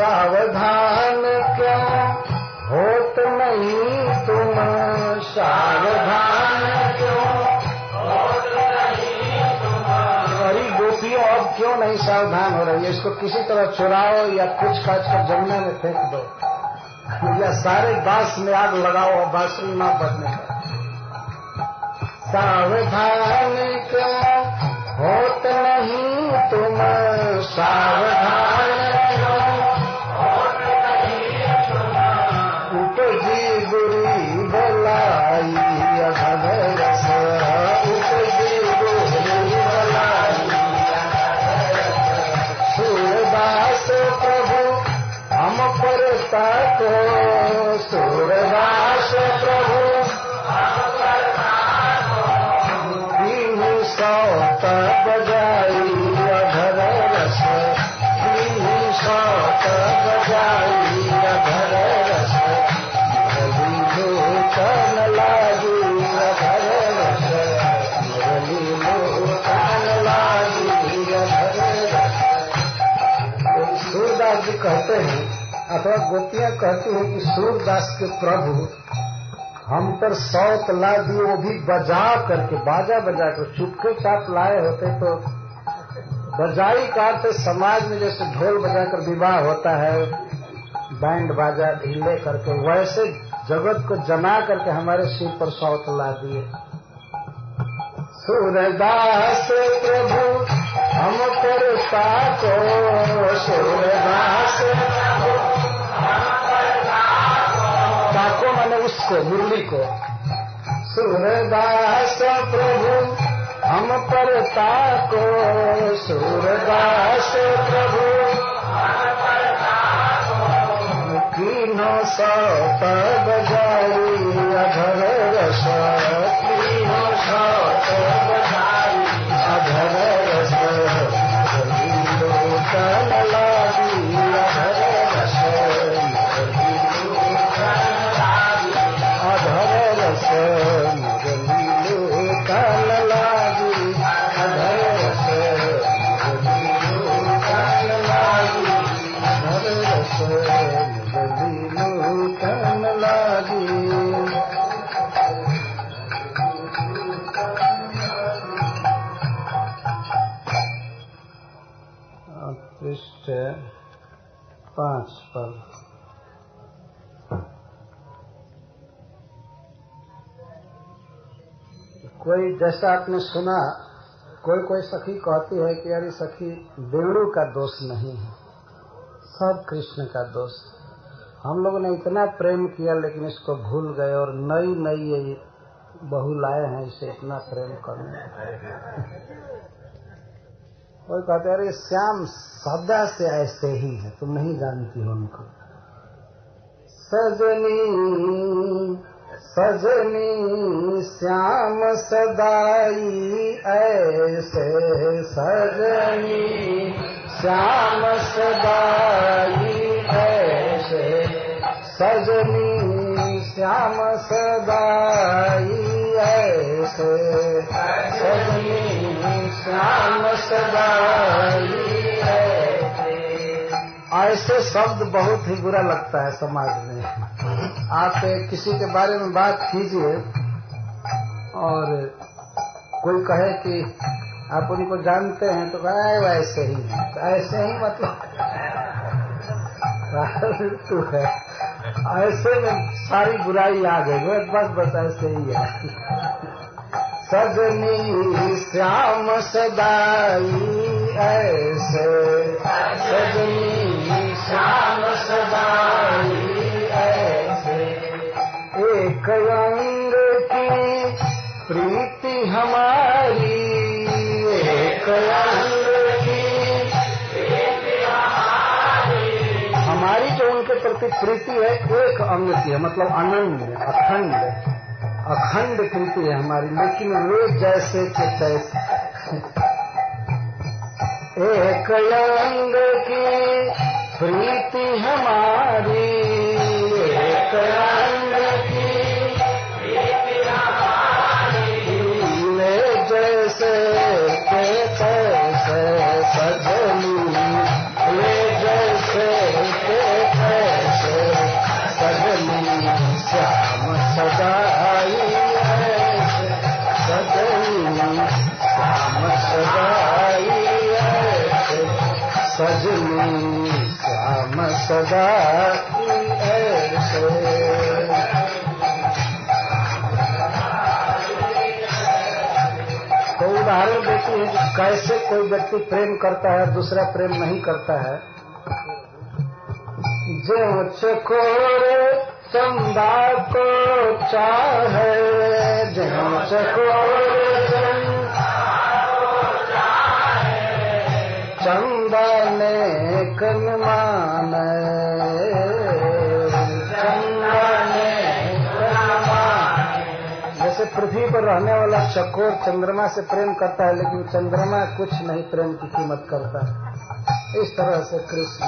सावधान क्यों होत नहीं तुम, सावधान क्यों होत नहीं तुम। अरे गोपियों अब क्यों नहीं सावधान हो रही है, इसको किसी तरह चुराओ या कुछ काट कर जमुना में फेंक दो, या सारे बांस में आग लगाओ और बांसुरी न बजने का। सावधान क्यों होत नहीं तुम, सावधान क्यों होत नहीं तुम। उपजी बुरी बलाई अघर से, उपजी बुरी बलाई। सूरदास प्रभु हम पर ताको, सूरदास प्रभु हम पर ताको। दीनु सौत बजाई अधर रस, दीनु सौत बजाई अधर रस। मुरली लोचन लागी अधर रस, मुरली लोचन लागी अधर रस। सूरदास जी कहते हैं अथवा गोपियां कहती हैं कि सूरदास के प्रभु हम पर सौत ला दिए, वो भी बजा करके, बाजा बजा कर। चुपके चाप लाए होते तो बजाई का अर्थ समाज में जैसे ढोल बजाकर विवाह होता है, बैंड बाजा ढीले करके, वैसे जगत को जना करके हमारे सिर पर सौत ला दिए। सूरदास प्रभु हम पर ताको, सूरदास ताको माने उसको, मुरली को। सूरदास प्रभु हम पर ताको, सूरदास प्रभु हम पर ताको। कीनो सौत बजाई अधर रस, कीनो सौत बजाई अधर रस। मुरली लोचन लागी अधर रस, मुरली लोचन लागी अधर रस। मुरली लोचन लागी अधर रस, मुरली लोचन लागी अधर रस, मुरली लोचन लागी। पृष्ठ 5 पर कोई, जैसा आपने सुना, कोई सखी कहती है कि अरे सखी वेणु का दोष नहीं है, सब कृष्ण का दोष। हम लोगों ने इतना प्रेम किया लेकिन इसको भूल गए, और नई नई ये बहू लाए हैं इसे इतना प्रेम करने। कोई कहते अरे श्याम सदा से ऐसे ही है, तुम नहीं जानती हो उनको। सजनी सजनी श्याम सदाई ऐसे, सजनी श्याम सदाई ऐसे, सजनी श्याम सदाई ऐसे, सजनी श्याम सदाई ऐसे शब्द बहुत ही बुरा लगता है समाज में। आप किसी के बारे में बात कीजिए और कोई कहे कि आप उनको जानते हैं तो कहे वैसे ही, तो ऐसे ही मतलब तू है, ऐसे में सारी बुराई आ गई, बस ऐसे ही है। सजनी श्याम सदाई ऐसे, सजनी श्याम सदाई ऐसे। एक अंग की प्रीति हमारी, एक अंग की प्रीति हमारी। हमारी जो उनके प्रति प्रीति है एक अंग की है, मतलब अनन्य, अखंड अखंड प्रीति है हमारी, लेकिन वे जैसे के तैसे। एक अंग की प्रीति हमारी, एक अंग की प्रीति हमारी। वे जैसे के तैसे सजनी, वे जैसे के सदाई ऐसे सजनी श्याम सदाई ऐसे। तो उदाहरण देती है कि कैसे कोई व्यक्ति प्रेम करता है दूसरा प्रेम नहीं करता है। जो चकोर चंदा को चाहे, जो चकोर चंदा ने कन माने, चंदा ने कन माने। जैसे पृथ्वी पर रहने वाला चकोर चंद्रमा से प्रेम करता है लेकिन चंद्रमा कुछ नहीं प्रेम की कीमत करता है, इस तरह से कृष्ण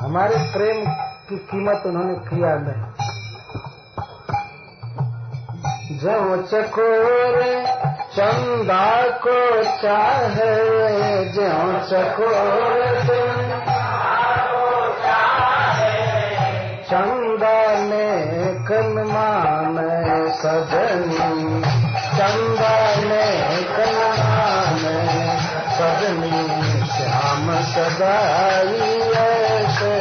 हमारे प्रेम की कीमत उन्होंने किया नहीं। जो चकोर चंदा को चाहे, जो चकोर चंदा ने कन माने सजनी, चंदा ने कन माने सजनी श्याम सदाई ऐसे,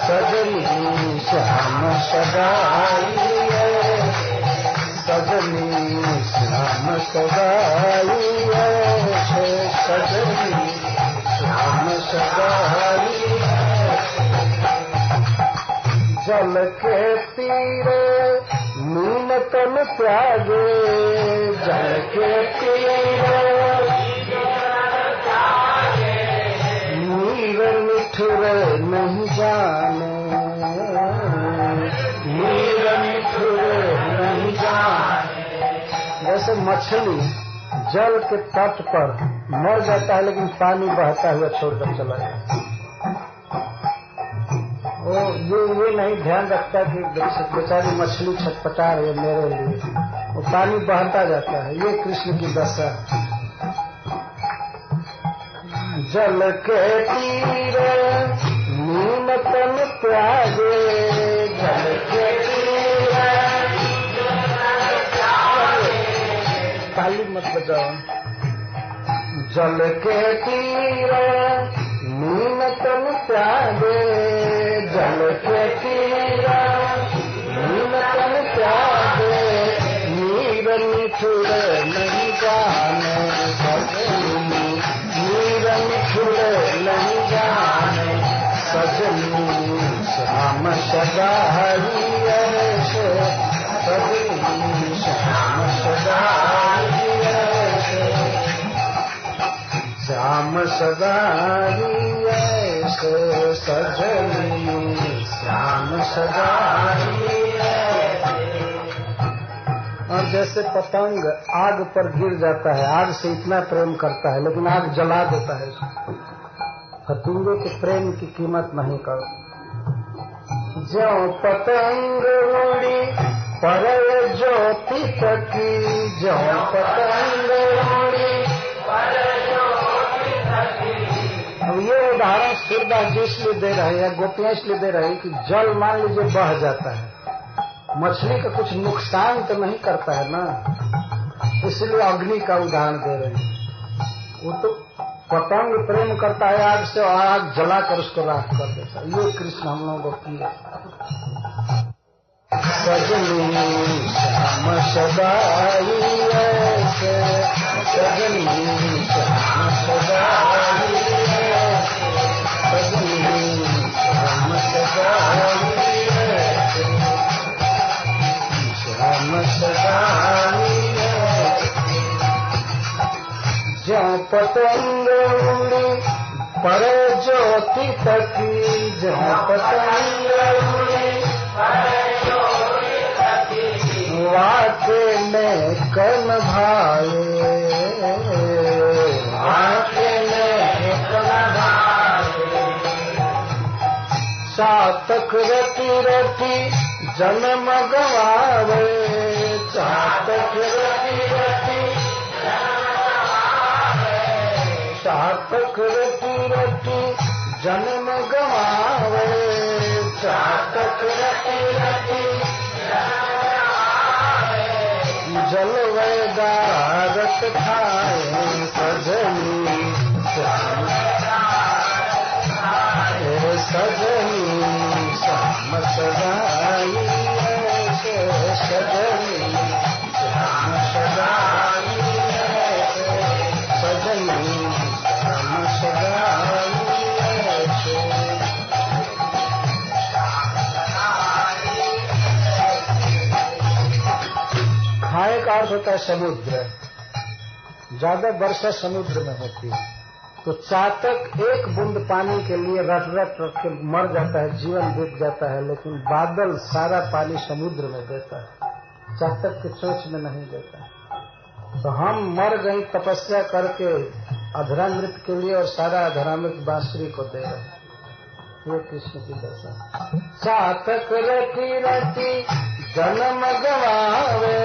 सजनी श्याम सदाई सजनी श्याम सदाई ऐसे, सजनी श्याम सदाई। जल के तीरे मीन तन त्यागे, जल के तीरे मीर मिठुर नहीं जाने, मीर मिठुर नहीं जाने। जैसे मछली जल के तट पर मर जाता है लेकिन पानी बहता हुआ छोड़कर चला जाता है। वो ये नहीं ध्यान रखता कि बेचारी मछली छटपटा रही है मेरे लिए, वो पानी बहता जाता है। ये कृष्ण की दशा। जल के तीरे मीन तन त्यागे, जल के तीरे ताली मत बजाओ। जल के तीरे मीन तन त्यागे, जल के तीरे मीन तन त्यागे, मीर मिठुर नहीं जाने सजनी, मीर मिठुर नहीं जाने सजनी श्याम सदाई ऐसे, सजनी श्याम सदाई ऐसे, श्याम सदाई ऐसे सजनी श्याम सदाई ऐसे। और जैसे पतंग आग पर गिर जाता है, आग से इतना प्रेम करता है लेकिन आग जला देता है उसको, फतंगे के प्रेम की कीमत नहीं कर। जो पतंग उड़ी पर ज्योति तकी, जो पतंग उड़ी पर ज्योति तकी। अब ये उदाहरण सूरदास जी इसलिए दे रहे हैं या गोपियां इसलिए दे रहे हैं कि जल मान लीजिए बह जाता है, मछली का कुछ नुकसान तो नहीं करता है ना, इसलिए अग्नि का उदाहरण दे रहे हैं। वो तो पतंग प्रेम करता है आग से, और आग जलाकर उसको राख कर देता है। ये कृष्ण हम लोगों को किया। सजनी श्याम सदाई ऐसे, सजनी श्याम सदाई ऐसे, सजनी श्याम सदाई ऐसे, श्याम सदाई ऐसे। जो पतंग उड़ी पर ज्योति तकी, जो पतंग उड़ी पर ज्योति तकी, वाके में कन भाए, वाके में कन भाए। चातक रति रति जन्म गवावे, चातक रति रति चातक रति रति जन्म गवावे, चातक रति रति जल वैदारत खाए, सजनी श्याम सजनी श्याम सदाई सजनी श्याम सदाई सजनी श्याम सदाई। खाए का अर्थ होता है समुद्र। ज्यादा वर्षा समुद्र में होती है तो चातक एक बूंद पानी के लिए रट रट रट के मर जाता है, जीवन बीत जाता है, लेकिन बादल सारा पानी समुद्र में देता है, चातक के चोंच में नहीं देता है। तो हम मर गई तपस्या करके अधरामृत के लिए और सारा अधरामृत बांसुरी को दे रहे हैं। ये कृष्ण की दशा। चातक रटी रटी जन्म गवावे,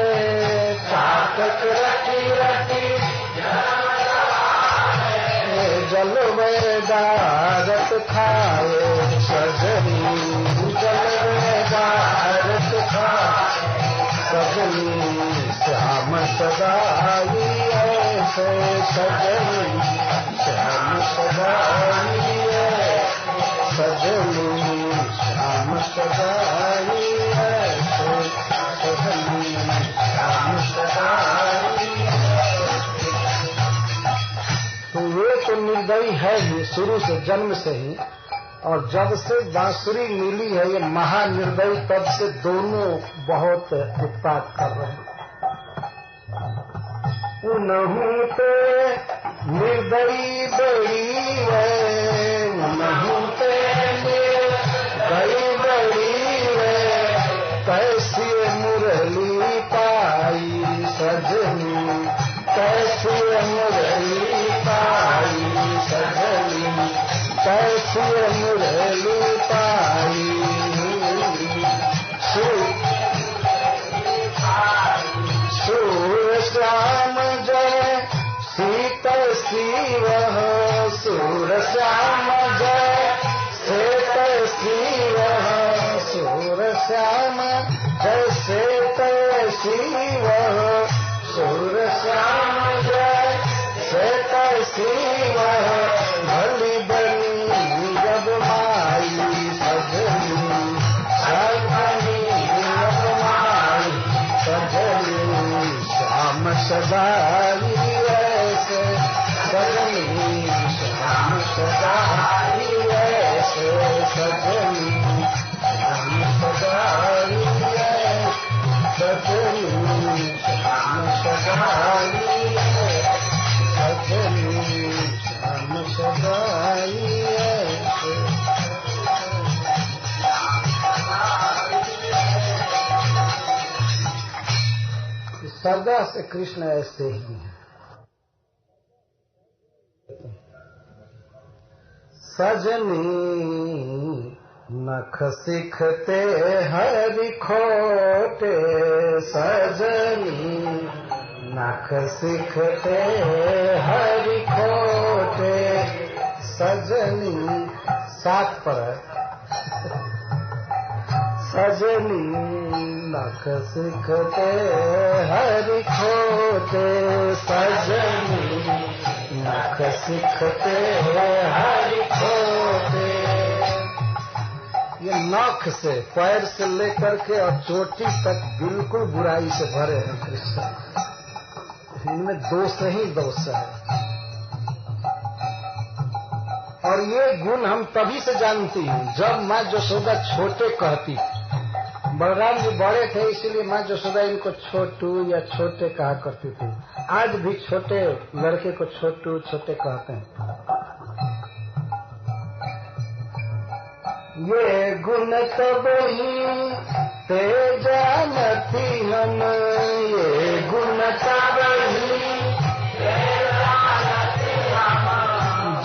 चातक रटी रटी जल वेदारत खाए सजनी जल वेदारत खाए सजनी श्याम सदाई ऐसे सजनी श्याम सदाई सजनी श्याम सदाई ऐसे सजनी श्याम सदाई। तो ये तो निर्दयी है ही शुरू से, जन्म से ही, और जब से बांसुरी मिली है ये महानिर्दयी, तब से दोनों बहुत उत्पात कर रहे हैं। उन्हों ते निर्दयी बड़ी वे, उन्हों ते निर्दयी बड़ी वे, कैसी मुरली पाई सजनी कैसी मुरली पाई सजनी कैसी मुरली पाई। सूर श्याम जय शीतल शिव, सूर श्याम जय शीतल शिव, सूर श्याम जय शीतल शिव, सूर श्याम जय शीतल शिव, भली बनी जब माई सजनी सजनी जब माई सजनी श्याम सदाई ऐसे सजनी श्याम सदाई ऐसे सजनी श्याम सदाई सजनी श्याम सदाई सजनी श्याम सदाई। सदा से कृष्ण ऐसे ही है। सजनी नख सिखते हरि खोटे सजनी नख सिखते हरि खोटे सजनी सात पर सजनी नख सिखते हरि खोटे सजनी नख सिखते हरि खोटे। ये नख से पैर से लेकर के और चोटी तक बिल्कुल बुराई से भरे हैं कृष्ण, इनमें दोष ही दोष है। और ये गुण हम तभी से जानती हूँ जब माँ यशोदा छोटे कहती थी। बलराम जी बड़े थे इसीलिए माँ यशोदा इनको छोटू या छोटे कहा करती थी। आज भी छोटे लड़के को छोटू छोटे कहते हैं। ये गुण तब ही ते जानती हम, ये गुण तब ही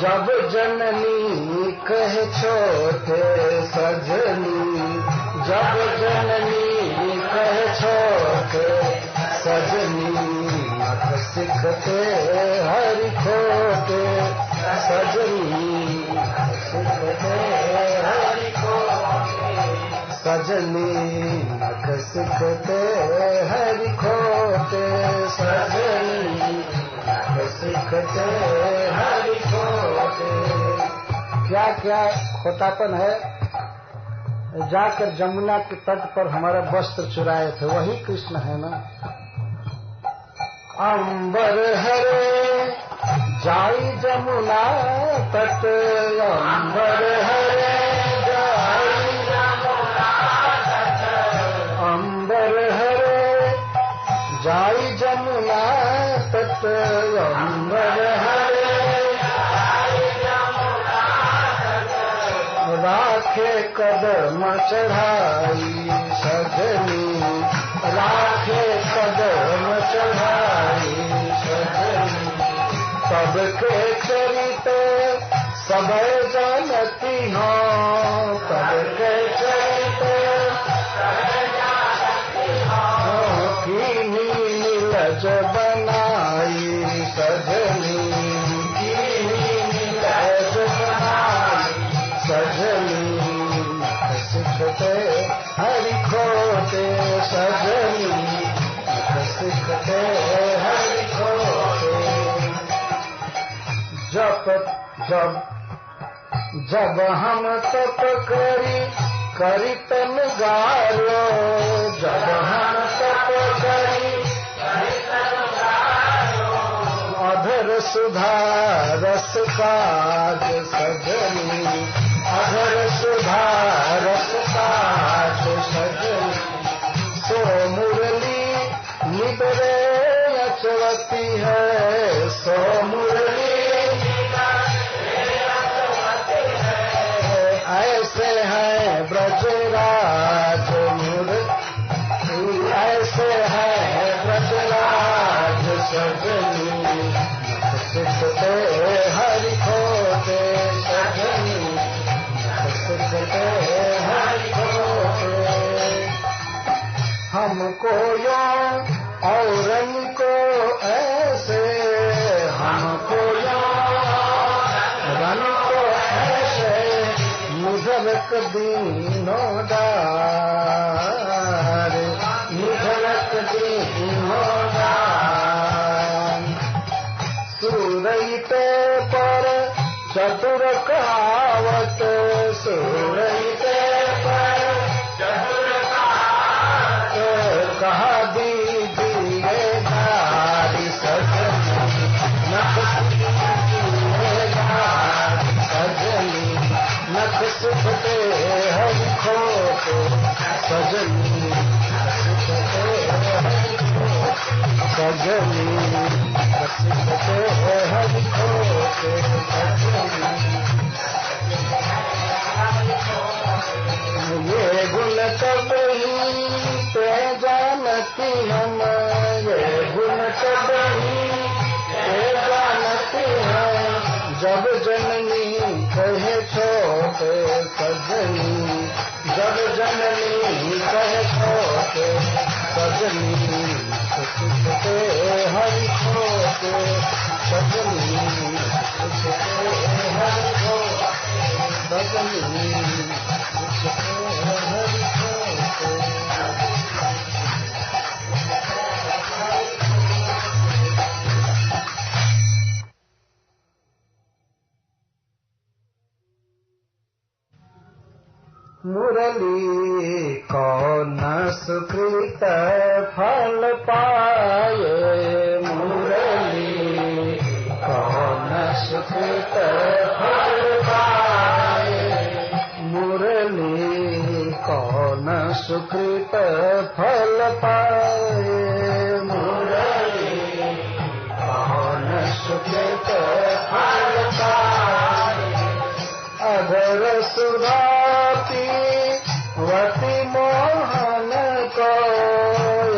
जब जननी कहे छोटे सजनी, जब जननी कहे छोटे सजनी नख सिखते हरि खोटे सजनी सिखते हरि खोटे सजनी नख सिखते हरि खोटे सजनी नख सीखते हरि खोते। क्या क्या खोतापन है। जाकर जमुना के तट पर हमारा वस्त्र चुराए थे, वही कृष्ण है ना। अंबर हरे जाई जमुना तट, अंबर हरे जाई जमुना तट, अंबर हरे जाई जमुना तट, अंबर हरे राखे कदम चढ़ाई सजनी, राखे कदम चढ़ाई सजनी। सबके चरित सब जानती हो, सबके चरित कीनी नीलज बनाई सजनी, कीनी नीलज बनाई सजनी। सीखते हरि खोते सजनी, सीखते हरि खोते। जब हम तप करी तन गारो, जब हम तप करी अधर सुधा रस काज सजनी, अधर सुधा रस काज सजनी। सो मुरली निबरे अचरती है, सो मुरली ऐसे हैं ब्रजराज मुरली, ऐसे हैं ब्रजराज सजनी। सीखते हरि खोते सजनी, सीखते हरि खोते। हमको यो औरन को ऐसे, हमको यो रन को ऐसे, मुझरक दीनों दार, मुझरक दीनों दार। सूरईते पर चतुर कहावत, सूरईते पर चतुर कहावत, कहा दीजिए धारी सजनी, नख दीजिए धारी सजनी। नख सुखते हरि खोते सजनी, सुखते हरि खोते सजनी, सुखते हरि खोते सजनी। ये गुण कब ही ते जानती हम, ये गुण कब ही ते जानती हम। जब जननी कहे छोटे सजनी, जब जननी कहे छोटे सजनी। सीखते हरि खोते सजनी, सीखते हरि खोते सजनी, सीखते हरि खोते। मुरली कौन सुकृत फल पाए, मुरली कौन सुकृत फल पाए, मुरली कौन सुकृत फल पाए, मुरली कौन सुकृत फल पाए। अधर सुधा वती मोहन को,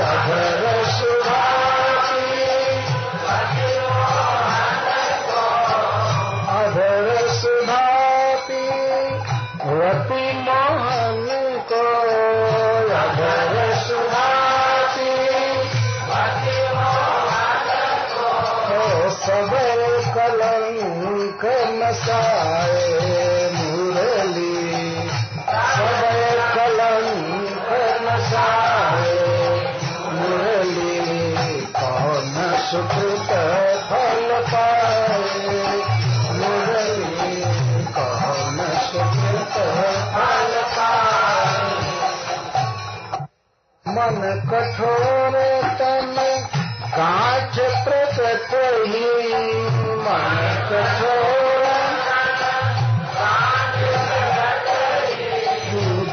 अधर सुधाती वती मोहन को, अधर सुधाती वती मोहन को, अधर सुधाती वती मोहन को। सब कलंक नसाए मुरली, सब कलंक कठोर तन कांच प्रकट ही, मन कठोर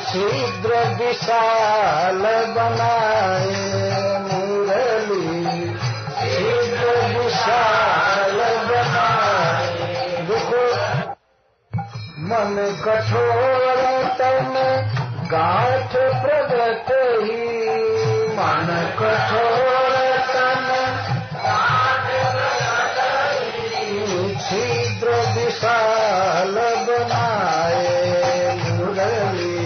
छिद्र विशाल बनाए मुरली, छिद्र विशाल बनाए। देखो, मन कठोर तन गाठ प्रगट ही, मन कठोर तन छिद्र विशाल बनाए मुरली,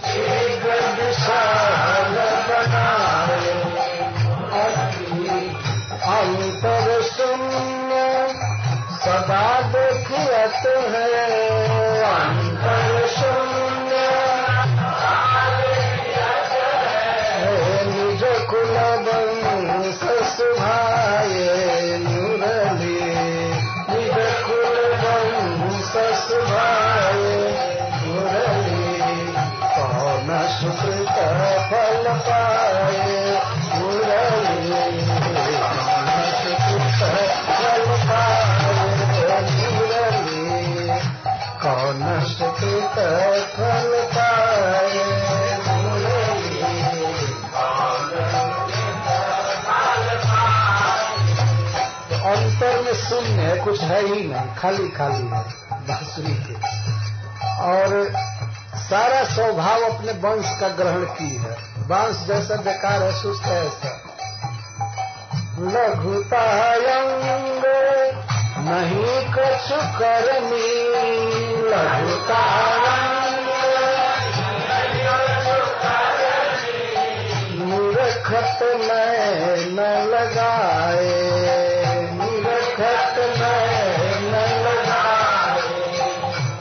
छिद्र विशाल बनाए। अंतर शून्य सदा देखियत है, अंतर शून्य निज कुल वंश सुभाए मुरली, निज कुल वंश सुभाए मुरली। कौन सुकृत फल पाए मुरली, कौन सुकृत फल पाए मुरली, कौन सुकृत फल पाए मुरली। अंतर में शून्य है, कुछ है ही नहीं, खाली खाली है बांसुरी के। और सारा स्वभाव अपने वंश का ग्रहण की है। बांस जैसा बेकार है, सुस्त है ऐसा। लघुतायंग नहीं कछु करनी, लघुतायंग निरखत में न लगाए, निरखत में न लगाए।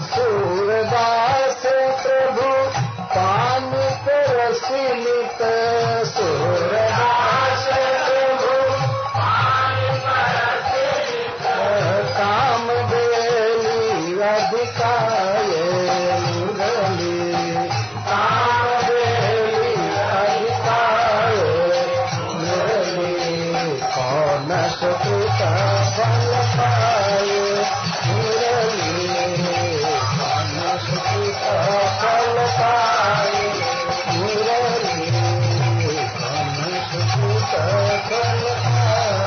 सूरदास प्रभु पानी परसिलित, सूरदास प्रभु पानी परसिलित। काम बेली अधिकाये मुरली, काम बेली अधिकाये मुरली। कौन सुकृत फल पाए मुरली, कौन सुकृत फल पाए मुरली, कौन सुकृत फल पाए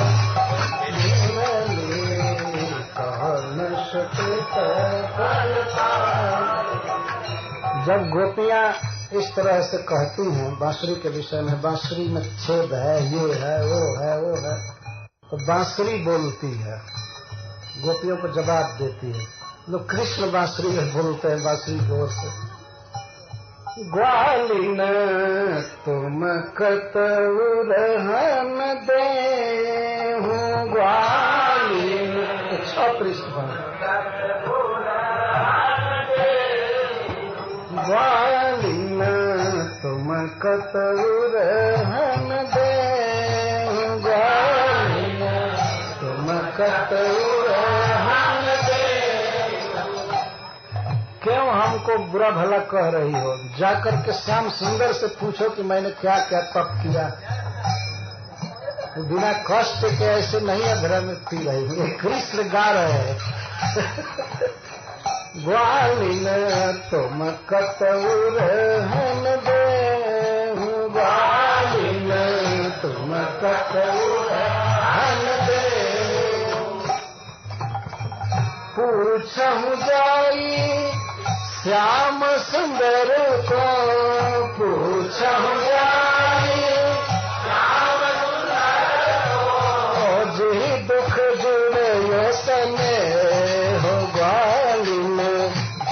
मुरली, कौन सुकृत फल पाए। जब गोपियां इस तरह से कहती हैं बांसुरी के विषय में, बांसुरी में छेद है, ये है, वो है, वो है, तो बांसुरी बोलती है, गोपियों को जवाब देती है। लोग कृष्ण बांसुरी में बोलते हैं, बांसुरी की ओर से। ग्वालिन तुम कतउरहन दे हूँ, ग्वालिन 6 पृष्ठ पर। ग्वालिन तुम कतउरहन दे हूँ, ग्वालिन तुम कतउरहन दे। क्यों हमको बुरा भला कह रही हो? जाकर के श्याम सुंदर से पूछो कि मैंने क्या क्या तप किया। वो बिना कष्ट के ऐसे नहीं अधरा में पी रही है, कृष्ण गा रहे हैं। ग्वालिन तुम कतउरहन दे हूँ, ग्वालिन तुम कतउरहन दे। पूछहु जाई श्याम सुंदर को, पूछहु जाई श्याम सुंदर को। जी दुख जुड़े सने हो ग्वालिन,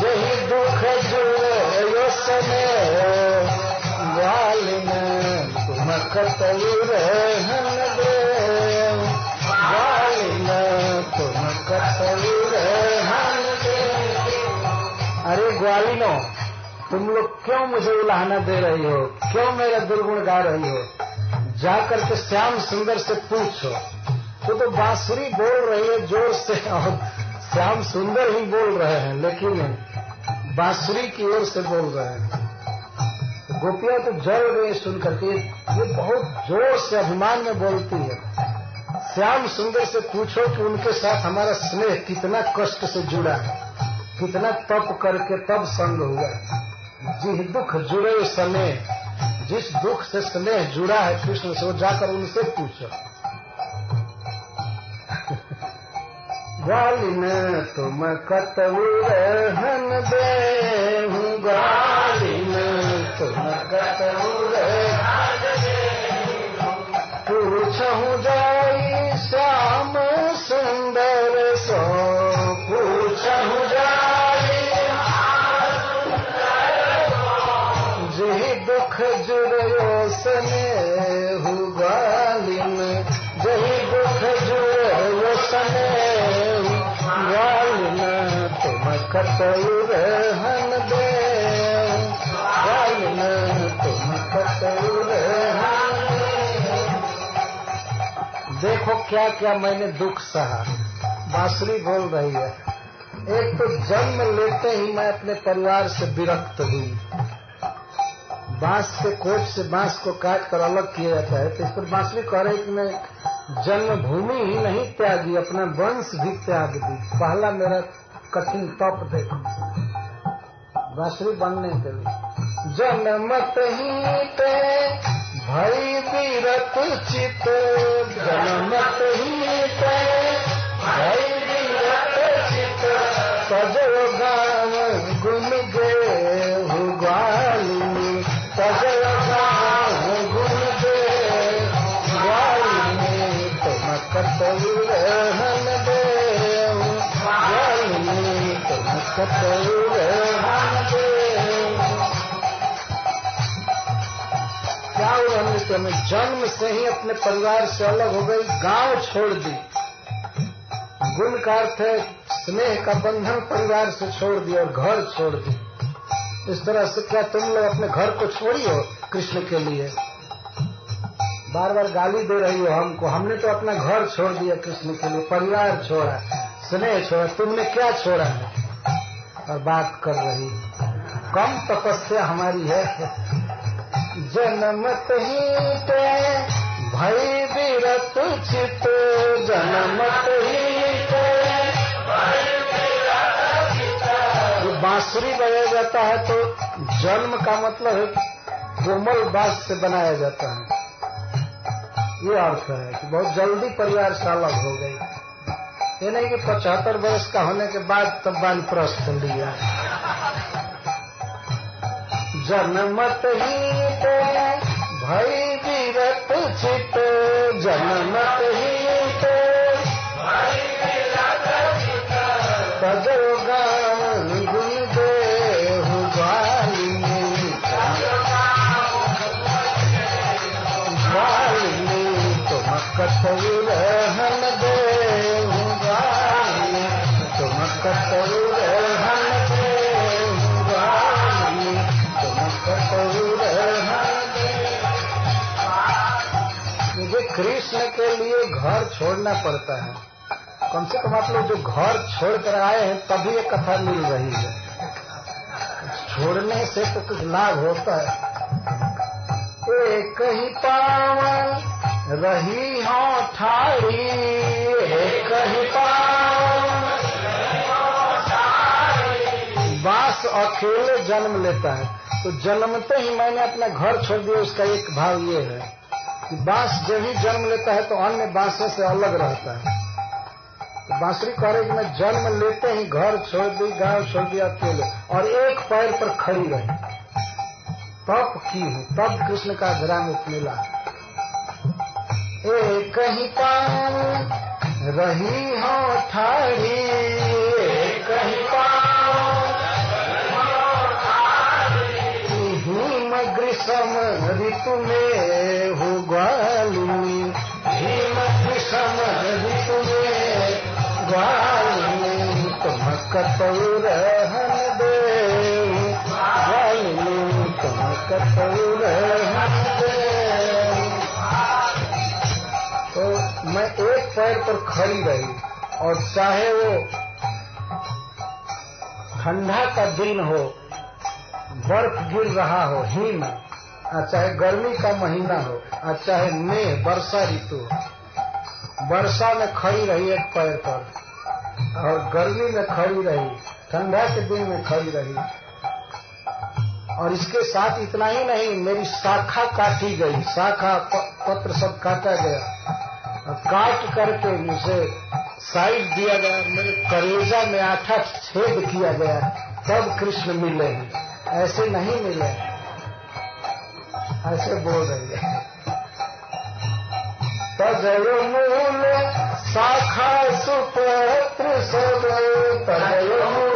जही दुख जुड़े सने ग्वालिन तुम कतउरहन दे, ग्वालिन तुम कतउरहन दे। अरे ग्वालिनो, तुम लोग क्यों मुझे उलाहना दे रही हो? क्यों मेरा दुर्गुण गा रही हो? जाकर के श्याम सुंदर से पूछो। तो बांसुरी बोल रही है जोर से और श्याम सुंदर ही बोल रहे हैं, लेकिन बांसुरी की ओर से बोल रहे हैं। तो गोपियां तो जल गई सुन करके। ये बहुत जोर से अभिमान में बोलती है। श्याम सुंदर से पूछो कि उनके साथ हमारा स्नेह कितना कष्ट से जुड़ा है, कितना तप करके तब संग हुआ। जिस दुख जुड़े स्नेह, जिस दुख से स्नेह जुड़ा है कृष्ण से, वो जाकर उनसे पूछो। ग्वालिन तुम कतऊ रहन देहु, ग्वालिन तुम कतऊ रहन देहु, पूछहु जाई श्याम सुंदर सो, पूछहु जाई जिहि दुख जुड़यो स्नेहु, ग्वालिन जहि दुख जुड़यो स्नेहु, ग्वालिन तुम कतऊ रहन देहु, ग्वालिन तुम कतऊ रहन देहु। देखो क्या क्या मैंने दुख सहा। बांसुरी बोल रही है। एक तो जन्म लेते ही मैं अपने परिवार से विरक्त हुई। बांस के कोट से बांस को काट कर अलग किया जाता है, तो इस पर बांसुरी कह रही कि मैं जन्मभूमि ही नहीं त्यागी, अपना वंश भी त्याग दी। पहला मेरा कठिन तप देखो बांसुरी बनने के लिए। जन्मत ही ते भई विरत चित, जन्मत ही ते भई विरत चित, सजो गाम गुन गेहु ग्वालिनी, सजो गाम गुन गेहु ग्वालिनी, तुम कतऊ रहन देहु, ग्वालिनी तुम कतऊ रहन देहु। क्या हुआ कि मैं जन्म से ही अपने परिवार से अलग हो गई, गांव छोड़ दी। गुण का अर्थ है स्नेह का बंधन, परिवार से छोड़ दिया और घर छोड़ दी। इस तरह से क्या तुम लोग अपने घर को छोड़ी हो कृष्ण के लिए? बार बार गाली दे रही हो हमको। हमने तो अपना घर छोड़ दिया कृष्ण के लिए, परिवार छोड़ा, स्नेह छोड़ा, तुमने क्या छोड़ा है? और बात कर रही, कम तपस्या हमारी है। जन्मत ही ते भई विरत चित, जन्मत ही ते भई विरत चित। जो बांसुरी बजाया जाता है तो जन्म का मतलब है कोमल बांस से बनाया जाता है। ये अर्थ है कि बहुत जल्दी परिवार से अलग हो गई। ये नहीं कि 75 वर्ष का होने के बाद तब वानप्रस्थ लिया। जन्मत ही ते भई विरत चित, जन्मत ही ते भई विरत चित, सजो गाम गुन गेहु ग्वालिनी, ग्वालिनी तुम कतऊ रहन देहु, ग्वालिनी तुम कतऊ रहन देहु, ग्वालिनी तुम कतऊ रहन देहु। मुझे कृष्ण के लिए घर छोड़ना पड़ता है। कम से कम आप लोग जो घर छोड़कर आए हैं तभी ये कथा मिल रही है। छोड़ने से तो कुछ लाभ होता है। एक ही पावन रही हो ठाड़ी, एक ही पावन बांस अकेले जन्म लेता है। तो जन्मते ही मैंने अपना घर छोड़ दिया। उसका एक भाव ये है कि बांस जब ही जन्म लेता है तो अन्य बांसों से अलग रहता है। तो बांसुरी कह रही कि मैं जन्म लेते ही घर छोड़ दी, गांव छोड़ दिया अकेले, और एक पैर पर खड़ी रही, तप की हूँ, तब कृष्ण का धरामृत मिला। एक ही पावन रही हो ठाड़ी, एक ही पावन हिम ग्रीष्म ऋतु में हो ग्वालिनी, हिम ग्रीष्म ऋतु में ग्वालिनी तुम कतऊ रहन देहु, ग्वालिनी तुम कतऊ रहन देहु। तो मैं एक पैर पर खड़ी रही, और चाहे वो ठंडा का दिन हो बर्फ गिर रहा हो, हिम, चाहे गर्मी का महीना हो, चाहे मई वर्षा ऋतु, वर्षा में खड़ी रही एक पैर पर और गर्मी में खड़ी रही, ठंडा के दिन में खड़ी रही। और इसके साथ इतना ही नहीं, मेरी शाखा काटी गई, शाखा पत्र सब काटा गया, काट करके मुझे साइड दिया गया, मेरे कलेजा में 8 छेद किया गया, तब कृष्ण मिले हैं, ऐसे नहीं मिले, ऐसे बोल रही है। तजयो मूल शाखा सुपत्र सब, तजयो मूल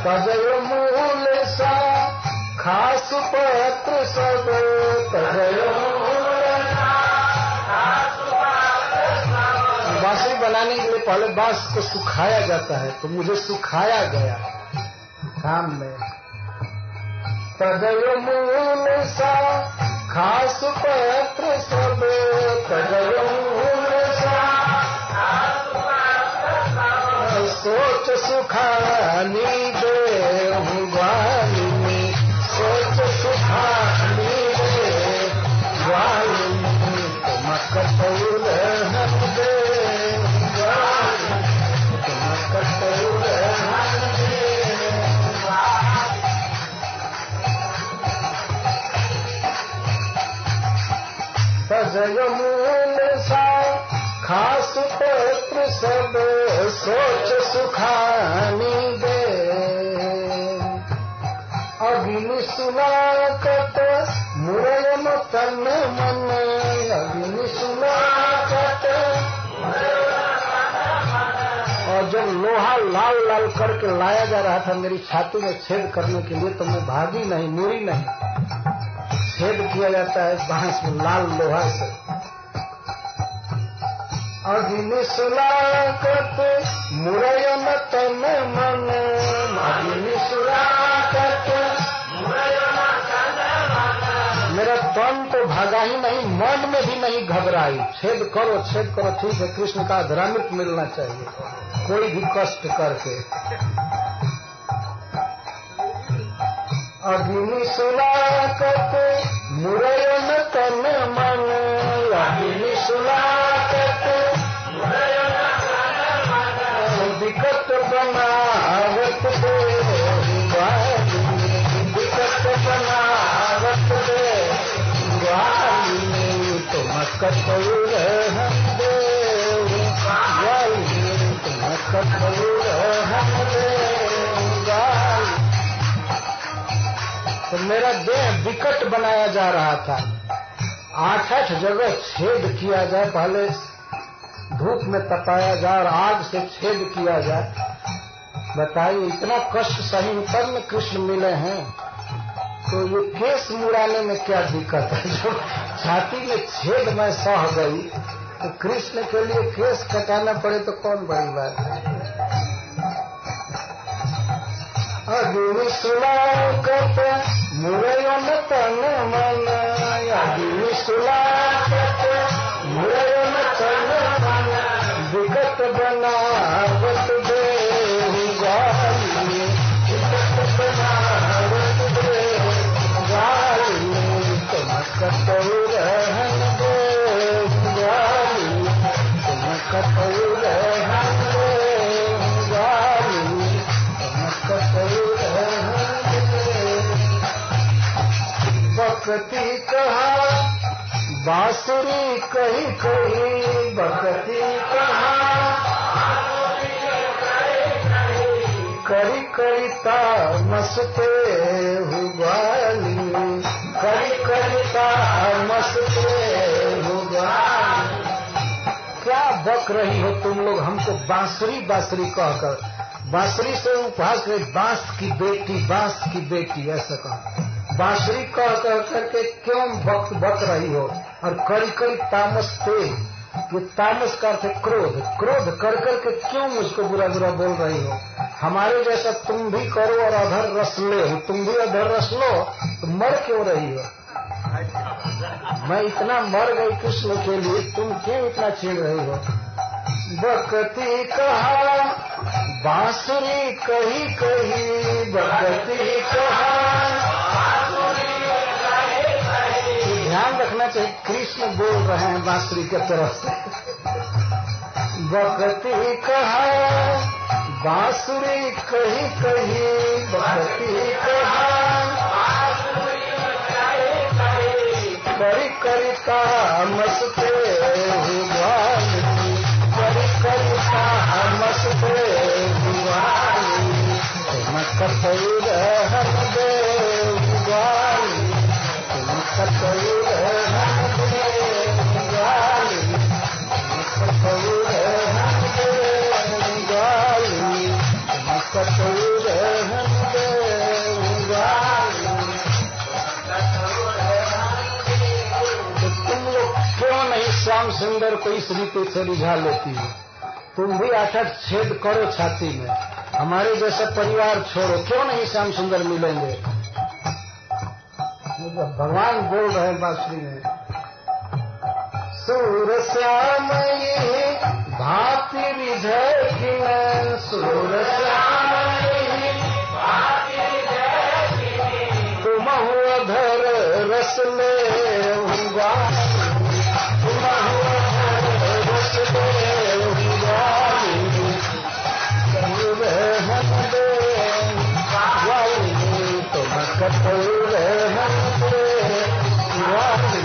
तजयो मूल शाखा सुपत्र सब, तजयो बांसुरी बनाने के लिए पहले बांस को सुखाया जाता है, तो मुझे सुखाया गया काम में। तजयो मूल शाखा सुपत्र सब, तजयो मूल सोच सुखानी देहु वालिनी, सोच सुखानी देहु वालिनी, तुमक तौल हम देहु वालिनी, तुमक तौल हम देहु वालिनी। तजयो मूल शाखा सुपत्र सब, सोच सुखानी दे। अग्नि सुनाकत मुरयन तन मन, अग्नि सुनाकत। और जब लोहा लाल लाल करके लाया जा रहा था मेरी छाती में छेद करने के लिए, तो मैं भागी नहीं, मुड़ी नहीं, छेद किया जाता है बांस में लाल लोहा से। अग्नि सुनाकत मुरयन तन मन, अग्नि सुनाकत मुरयन तन मन। मेरा तन तो भागा ही नहीं, मन में भी नहीं घबराई, छेद करो ठीक है, कृष्ण का अधरामित मिलना चाहिए, कोई भी कष्ट करके। अग्नि सुनाकत मुरयन तन मन, अग्नि सुनाकत मुरयन तन मन। विकट बनावत देहु वालिनी, विकट बनावत देहु वालिनी, तुमक तौल हम देहु वालिनी, तुमक तौल हम देहु वालिनी। तो मेरा देह विकट बनाया जा रहा था, 8 जगह छेद किया जाए, पहले धूप में तपाया जाए और आग से छेद किया जाए। बताइए इतना कष्ट सही तब में कृष्ण मिले हैं, तो ये केस मुड़ाने में क्या दिक्कत है? जो छाती में छेद में सह गई, तो कृष्ण के लिए केस कटाना पड़े तो कौन बड़ी बात है। अग्नि सुनाकत मुरयन तन मन, अग्नि सुनाकत मुरयन तन मन। विकट बनावत देहु वालिनी, विकट बनावत देहु वालिनी, तुमक तौल हम देहु वालिनी, तुमक तौल हम देहु वालिनी, तुमक तौल हम देहु। बकती कहा बांसुरी कही कही, बकती कहा करी करी तामस देहु वालिनी, करी करी तामस देहु वालिनी। क्या बक रही हो तुम लोग हमको बांसुरी बांसुरी कहकर? बांसुरी से उपहास करे, बांस की बेटी ऐसा कहा। बांसुरी कह करके क्यों बक रही हो? और करी करी तामस ते, ये तामस का अर्थ क्रोध कर करके क्यों मुझको बुरा बुरा बोल रही हो? हमारे जैसा तुम भी करो और अधर रस ले हो, तुम भी अधर रस लो, तो मर क्यों रही हो? मैं इतना मर गई कृष्ण के लिए, तुम क्यों इतना छेड़ रही हो? बकती कहा बांसुरी कही कही बकती कहान। ध्यान रखना चाहिए, कृष्ण बोल रहे हैं बांसुरी के तरफ से। बकती कहा बांसुरी कही कही बकती कहान। करी करिता मस्ते हुआली, करी करिता मस्ते हुआली। तुम कतई रहन दे हुआली, तुम कतई रहन दे हुआली, तुम कतई रहन दे हुआली, तुम कतई रहन दे हुआली। क्यों नहीं श्याम सुंदर को इस रीति से रिझा लेती है? तुम भी 8 छेद करो छाती में, हमारे जैसा परिवार छोड़ो, क्यों नहीं श्याम सुंदर मिलेंगे? भगवान बोल रहे हैं बांसुरी में, सूर श्याम भांति रिझे कि न, सूर श्याम तुम अधर रस ले हुआ, तुम रस ले हुआ, रहन दे वाली, तुम कतई रहन दे वाली,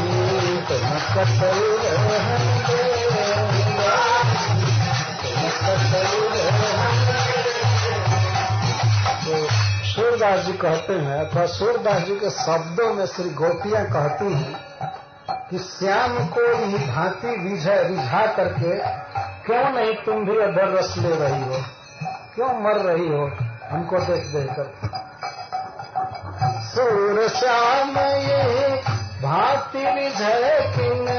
तुम कतई रहन दे वाली, तुम कतई रहन दे। तो सूरदास जी कहते हैं, अथवा सूरदास जी के शब्दों में श्री गोपियां कहती हैं कि श्याम को ही भांति रिझा करके क्यों नहीं तुम भी अधर रस ले रही हो, क्यों मर रही हो हमको देख देख कर। सूर श्याम ये भांति रिझे कि न,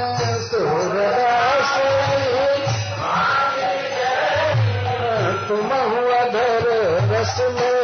सूरदास तुम अधर रस ले